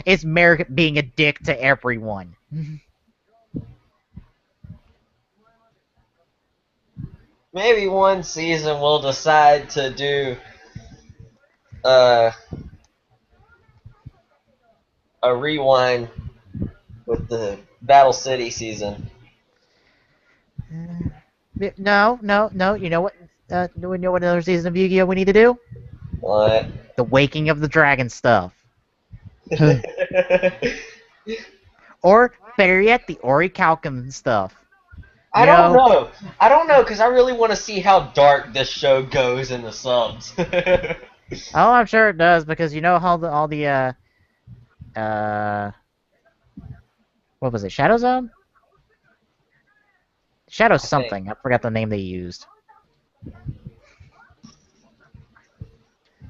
It's Merrick being a dick to everyone. Maybe one season we'll decide to do a rewind with the Battle City season. No. You know what? You know what another season of Yu-Gi-Oh we need to do? What? The Waking of the Dragon stuff. Or, better yet, the Orichalcum stuff. I don't know. I don't know, because I really want to see how dark this show goes in the subs. Oh, I'm sure it does, because you know how what was it, Shadow Zone? Shadow something. I forgot the name they used.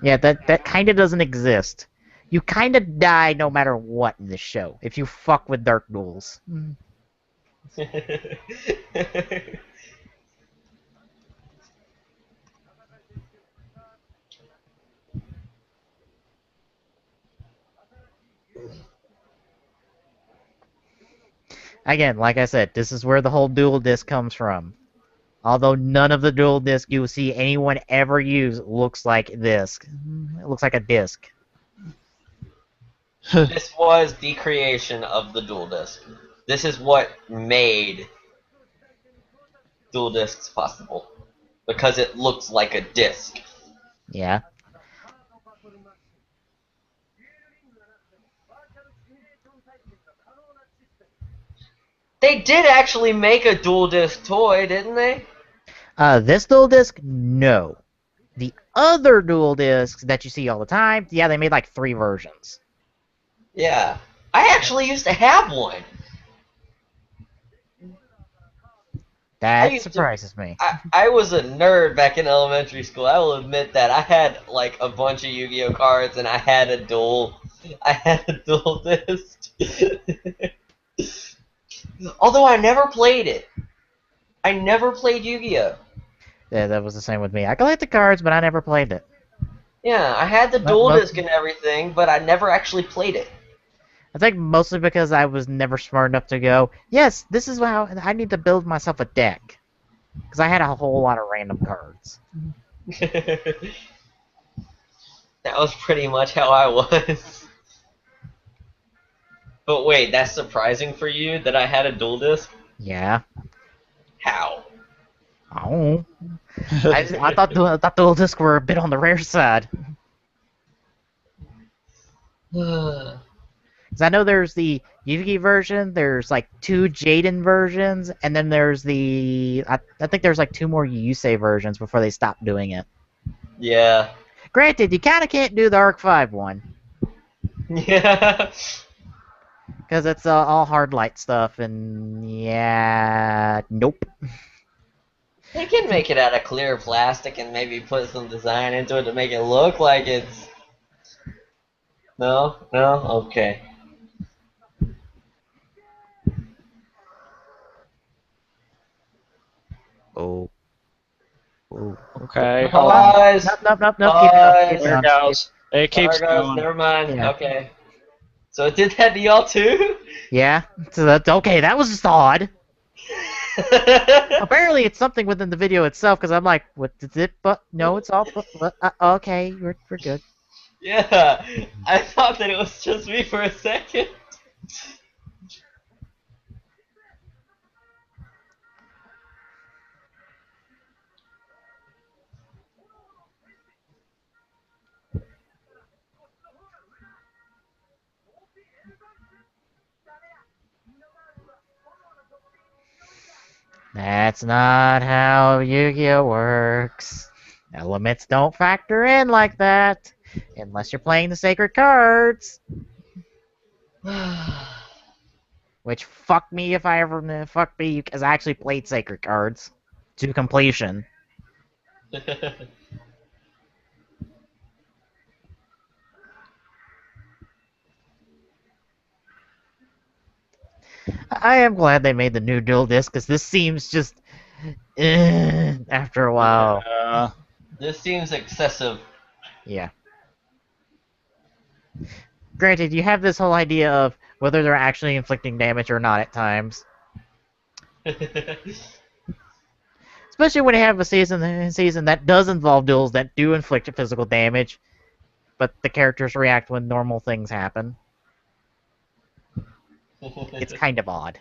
Yeah, that kind of doesn't exist. You kind of die no matter what in this show, if you fuck with Dark Duels. Again, like I said, this is where the whole dual disc comes from. Although none of the dual disc you will see anyone ever use looks like this. It looks like a disc. This was the creation of the dual disc. This is what made dual discs possible. Because it looks like a disc. Yeah. They did actually make a dual disc toy, didn't they? This dual disc, no. The other dual discs that you see all the time, yeah, they made like 3 versions. Yeah. I actually used to have one. That surprises me. I was a nerd back in elementary school. I will admit that. I had like a bunch of Yu-Gi-Oh cards, and I had a dual disc. Although I never played it. I never played Yu-Gi-Oh. Yeah, that was the same with me. I collected cards, but I never played it. Yeah, I had the dual disc and everything, but I never actually played it. I think mostly because I was never smart enough to go, yes, this is how I need to build myself a deck. Because I had a whole lot of random cards. That was pretty much how I was. But wait, that's surprising for you that I had a dual disc? Yeah. How? Oh. I thought dual discs were a bit on the rare side. Because I know there's the Yugi version, there's like 2 Jaden versions, and then there's the... I think there's like 2 more Yusei versions before they stopped doing it. Yeah. Granted, you kind of can't do the Arc 5 one. Yeah. Because it's all hard light stuff, and yeah... Nope. They can make it out of clear plastic and maybe put some design into it to make it look like it's... No? No? Okay. Oh. Okay, Oh, hold on. guys. Nope. Keep Guys. it There on. it goes. It keeps Sorry, guys. going. Never mind. Yeah. Okay. So it did that to y'all too? Yeah, so that's okay. That was just odd. Apparently, it's something within the video itself. Because I'm like, what is it? But no, it's all. But, okay, we're good. Yeah. I thought that it was just me for a second. That's not how Yu-Gi-Oh works. Elements don't factor in like that. Unless you're playing the sacred cards. Which fuck me if I ever fuck me because I actually played sacred cards to completion. I am glad they made the new dual disc because this seems just after a while. This seems excessive. Yeah. Granted, you have this whole idea of whether they're actually inflicting damage or not at times. Especially when you have a season that does involve duels that do inflict physical damage, but the characters react when normal things happen. It's kind of odd.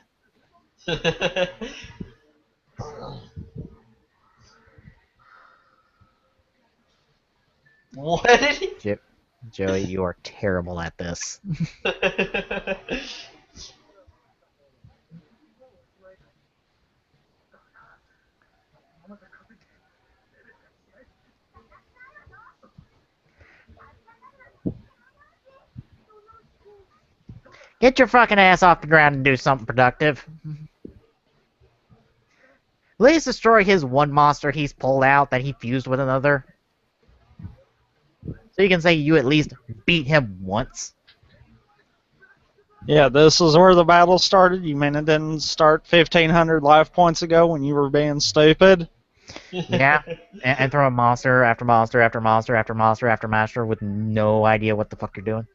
What did he? Joey, you are terrible at this. Get your fucking ass off the ground and do something productive. At least destroy his one monster he's pulled out that he fused with another. So you can say you at least beat him once. Yeah, this is where the battle started. You mean it didn't start 1,500 life points ago when you were being stupid? Yeah, and throw a monster after monster after monster after monster after monster with no idea what the fuck you're doing.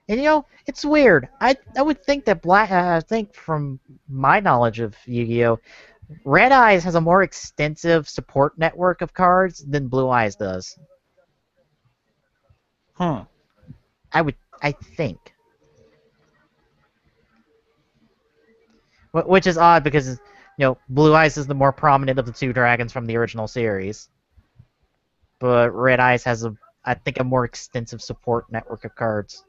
And you know, it's weird. I would think that I think from my knowledge of Yu-Gi-Oh, Red Eyes has a more extensive support network of cards than Blue Eyes does. Huh. I think. Which is odd because, Blue Eyes is the more prominent of the two dragons from the original series. But Red Eyes has I think, a more extensive support network of cards.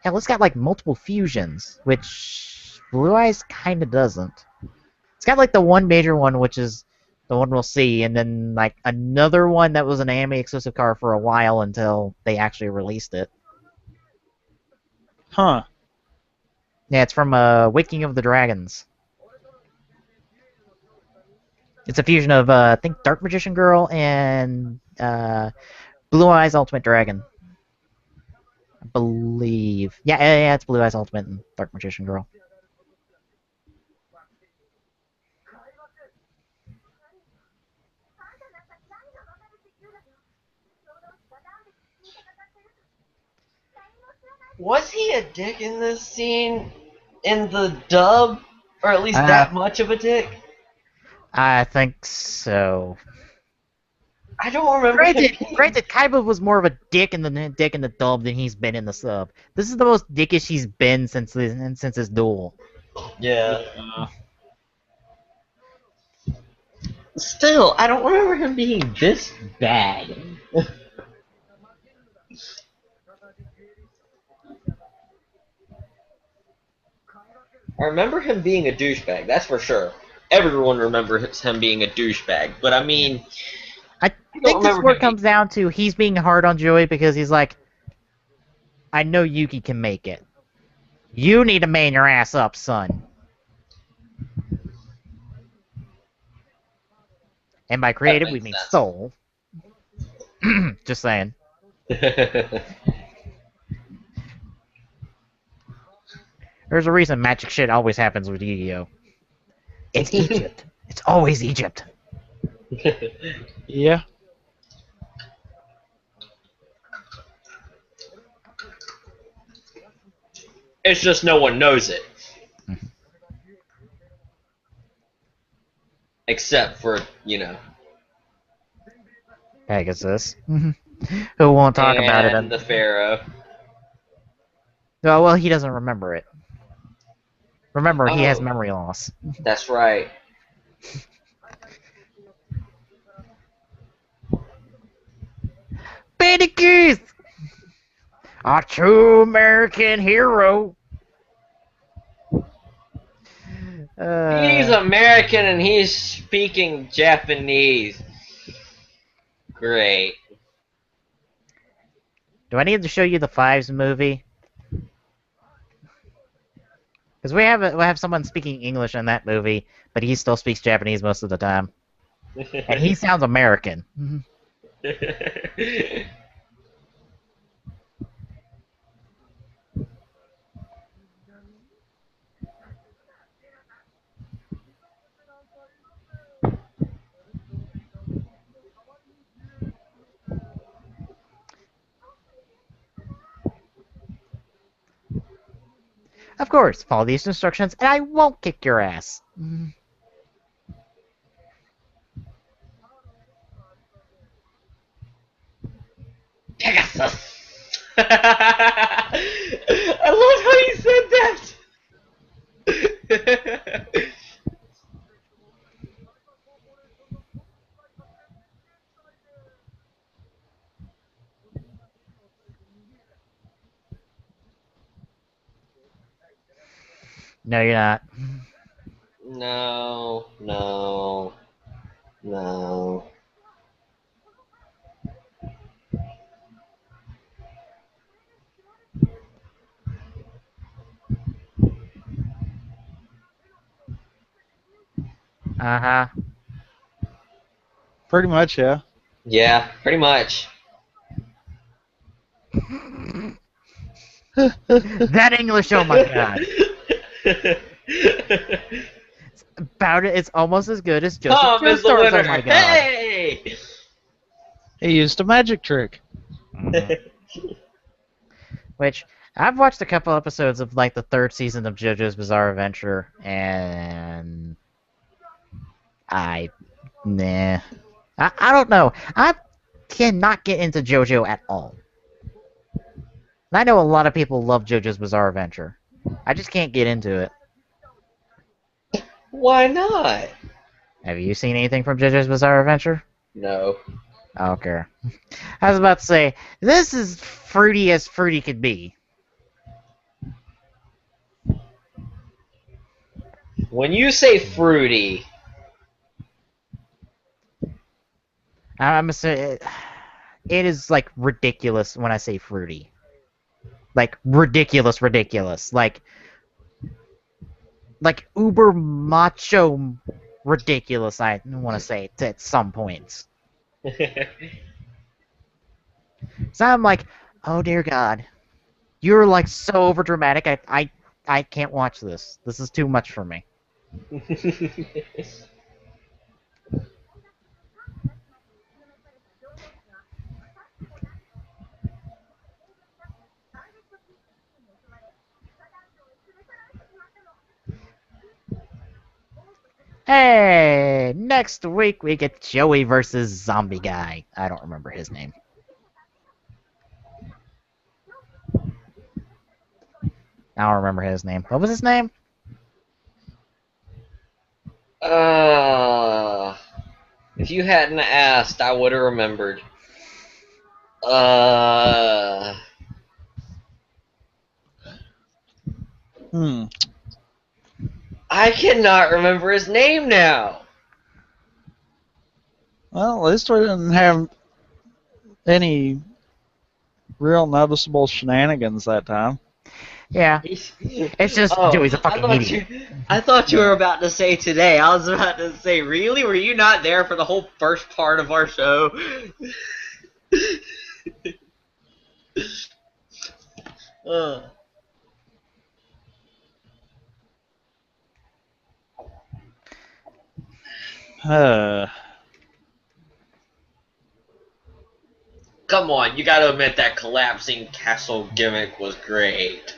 Hell, it's got like multiple fusions, which Blue Eyes kind of doesn't. It's got like the one major one, which is the one we'll see, and then like another one that was an anime exclusive card for a while until they actually released it. Huh. Yeah, it's from Waking of the Dragons. It's a fusion of I think Dark Magician Girl and Blue Eyes Ultimate Dragon. I believe. Yeah, it's Blue Eyes Ultimate and Dark Magician Girl. Was he a dick in this scene? In the dub? Or at least that much of a dick? I think so. I don't remember Granted, Kaiba was more of a dick in the dub than he's been in the sub. This is the most dickish he's been since his duel. Yeah. Still, I don't remember him being this bad. I remember him being a douchebag, that's for sure. Everyone remembers him being a douchebag, but I mean... I think this word comes down to he's being hard on Joey because he's like, I know Yuki can make it. You need to man your ass up, son. And by creative, we mean soul. Just saying. There's a reason magic shit always happens with Yu-Gi-Oh! It's Egypt. It's always Egypt. Yeah. It's just no one knows it. Except for, Pegasus. Who won't talk about it. And the Pharaoh. Oh, well, he doesn't remember it. Remember, he has memory loss. That's right. Bandicoots! A true American hero. He's American and he's speaking Japanese. Great. Do I need to show you the Fives movie? Because we have someone speaking English in that movie, but he still speaks Japanese most of the time, and he sounds American. Of course, follow these instructions, and I won't kick your ass. Pegasus. I love how you said that. No, you're not. No, no, no. Uh-huh. Pretty much, yeah. Yeah, pretty much. That English, oh my god. About it, it's almost as good as Joseph Tom is the Joestar's, winner. oh my god. Hey! He used a magic trick. Which, I've watched a couple episodes of, like, the third season of JoJo's Bizarre Adventure, and... nah. I don't know. I cannot get into JoJo at all. And I know a lot of people love JoJo's Bizarre Adventure. I just can't get into it. Why not? Have you seen anything from JoJo's Bizarre Adventure? No. Okay. I was about to say, this is fruity as fruity could be. When you say fruity, I'm gonna say it is like ridiculous when I say fruity. Like ridiculous. Like uber macho ridiculous, I want to say at some points. So I'm like, oh dear God, you're like so over dramatic. I can't watch this. This is too much for me. Hey, next week we get Joey versus Zombie Guy. I don't remember his name. I don't remember his name. What was his name? If you hadn't asked, I would have remembered. I cannot remember his name now. Well, at least we didn't have any real noticeable shenanigans that time. Yeah. It's just Joey's a fucking idiot. I thought you were about to say today. I was about to say, really? Were you not there for the whole first part of our show? Come on, you gotta admit that collapsing castle gimmick was great.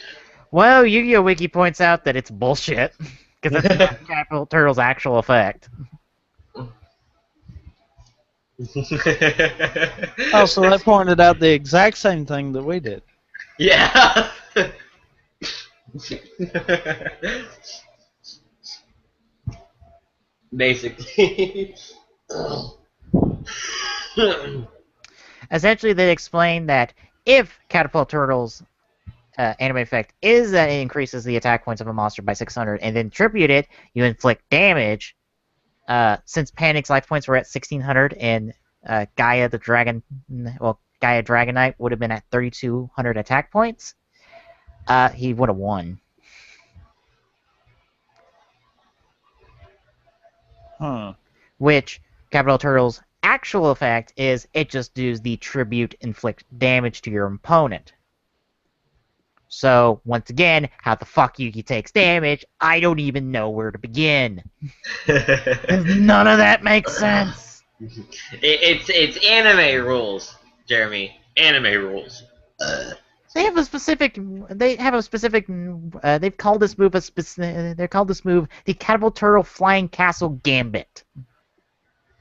Well, Yu-Gi-Oh! Wiki points out that it's bullshit. Because that's not Capital Turtle's actual effect. Oh, so they pointed out the exact same thing that we did. Yeah. Basically. Essentially, they explain that if Catapult Turtles anime effect is that it increases the attack points of a monster by 600, and then tribute it, you inflict damage. Since Panic's life points were at 1600 and Gaia Dragonite would have been at 3200 attack points, he would have won. Huh. Which Capital Turtle's actual effect is it just does the tribute inflict damage to your opponent. So, once again, how the fuck Yugi takes damage, I don't even know where to begin. None of that makes sense. It's anime rules, Jeremy. Anime rules. They have a specific. They've called this move They called this move the Catapult Turtle Flying Castle Gambit.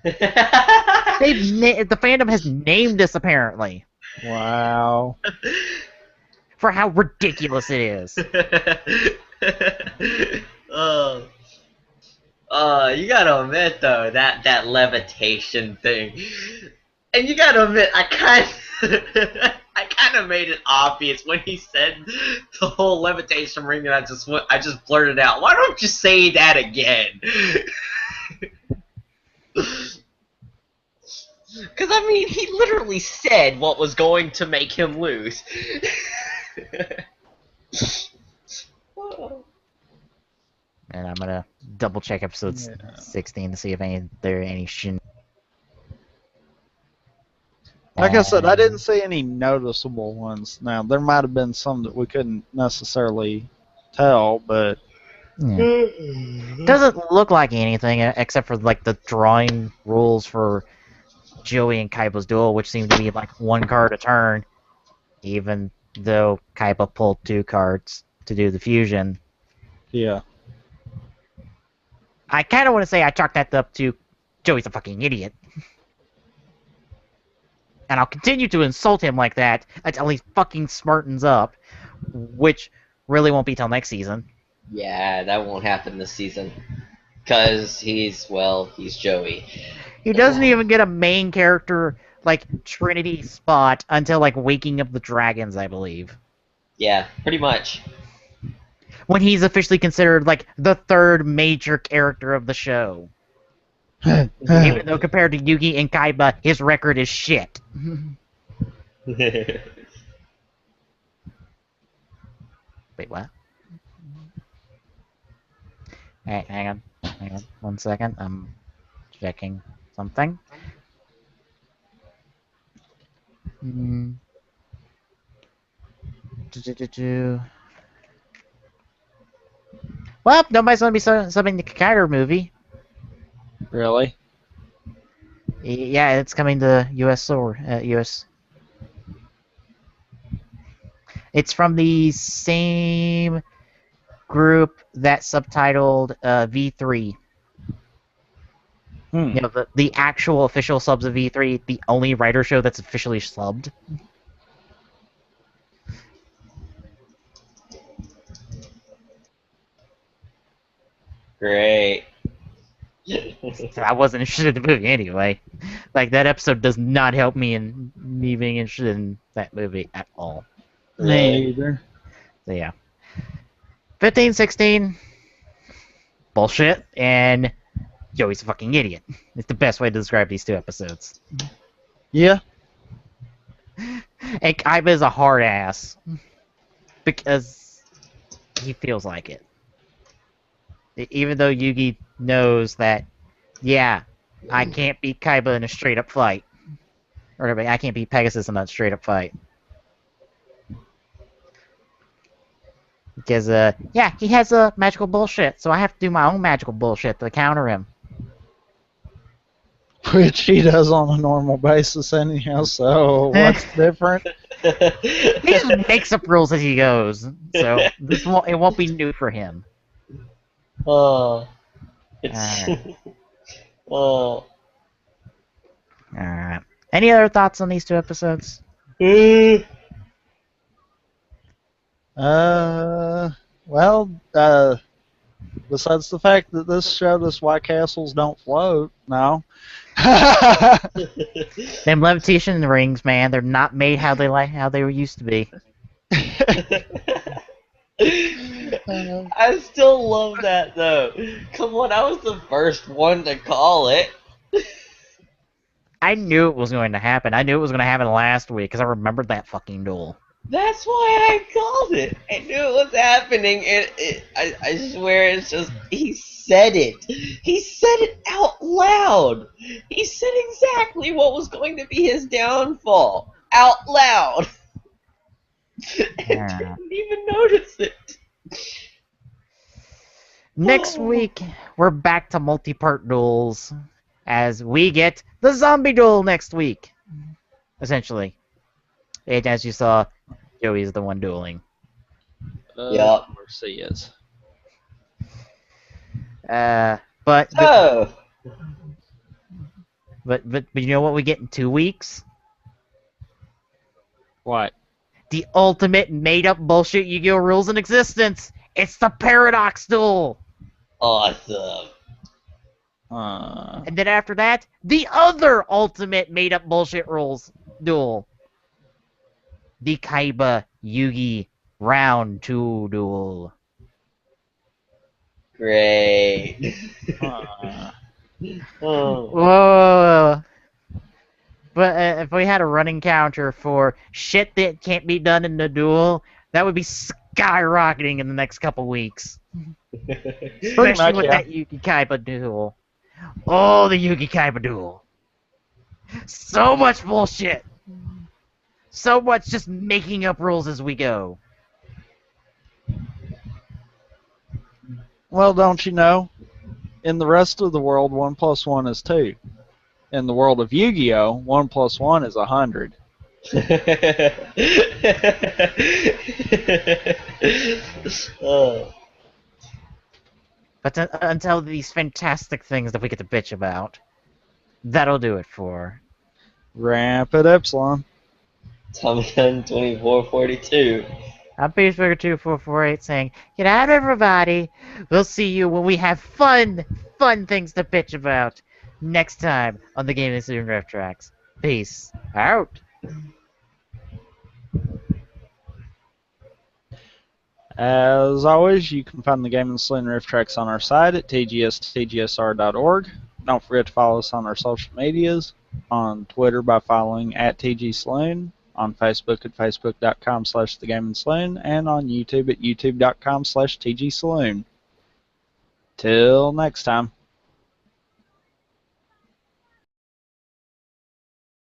The fandom has named this apparently. Wow. For how ridiculous it is. You gotta admit though that levitation thing, and you gotta admit I kind of made it obvious when he said the whole levitation ring, and I just blurted out, "Why don't you say that again?" Because I mean, he literally said what was going to make him lose. And I'm gonna double check episode 16 to see if there are any Like I said, I didn't see any noticeable ones. Now, there might have been some that we couldn't necessarily tell, but... Yeah. Doesn't look like anything except for like the drawing rules for Joey and Kaiba's duel, which seem to be like one card a turn, even though Kaiba pulled 2 cards to do the fusion. Yeah. I kind of want to say I chalked that up to Joey's a fucking idiot. And I'll continue to insult him like that until he fucking smartens up, which really won't be till next season. Yeah, that won't happen this season. Because he's Joey. He doesn't even get a main character, like, Trinity spot until, like, Waking of the Dragons, I believe. Yeah, pretty much. When he's officially considered, like, the 3rd major character of the show. Even though compared to Yugi and Kaiba, his record is shit. Wait, what? Hey, hang on 1 second. I'm checking something. Well, nobody's gonna be subbing the Kaido movie. Really? Yeah, it's coming to US or US. It's from the same group that subtitled V3. You know, the actual official subs of V3, the only writer show that's officially subbed. great. I wasn't interested in the movie anyway. Like, that episode does not help me in me being interested in that movie at all. Me either. So yeah. 15, 16, bullshit, and Joey's a fucking idiot. It's the best way to describe these 2 episodes. Yeah. And Kaiba is a hard ass. Because he feels like it. Even though Yugi knows that, yeah, I can't beat Kaiba in a straight-up fight. Or I can't beat Pegasus in a straight-up fight. Because, yeah, he has a magical bullshit, so I have to do my own magical bullshit to counter him. Which he does on a normal basis anyhow, so what's different? He just makes up rules as he goes, so it won't be new for him. It's... Alright. Any other thoughts on these 2 episodes? Well, Besides the fact that this showed us why castles don't float, no. Them levitation rings, man, they're not made how they used to be. I still love that though. Come on, I was the first one to call it. I knew it was going to happen. I knew it was going to happen last week because I remembered that fucking duel. That's why I called it. I knew it was happening, and I swear it's just, he said it. He said it out loud. He said exactly what was going to be his downfall. Out loud. Yeah. I didn't even notice it. Next week, we're back to multi-part duels as we get the zombie duel next week, essentially. And as you saw, Joey's the one dueling. Yep. Of course he is. But you know what we get in 2 weeks? What? The ultimate made-up bullshit Yu-Gi-Oh! Rules in existence! It's the Paradox Duel! Awesome. And then after that, the other ultimate made-up bullshit rules duel. The Kaiba Yugi Round 2 Duel. Great. Oh. Whoa! But if we had a running counter for shit that can't be done in the duel, that would be skyrocketing in the next couple weeks. Especially with that Yugi Kaiba duel. Oh, the Yugi Kaiba duel. So much bullshit. So much just making up rules as we go. Well, don't you know? In the rest of the world, 1 + 1 is 2. In the world of Yu-Gi-Oh, 1 + 1 is 100. But until these fantastic things that we get to bitch about, that'll do it for Rampant Epsilon. Tommy Gun 2442. I'm Peacefigure2448 saying, get out, everybody. We'll see you when we have fun things to bitch about next time on the Gaming Saloon Rift Tracks. Peace out. As always, you can find the Gaming Saloon Rift Tracks on our site at tgsr.org. Don't forget to follow us on our social medias, on Twitter by following @TGSaloon, on Facebook at facebook.com/thegaming-saloon, and on YouTube at youtube.com/TGSaloon. Till next time.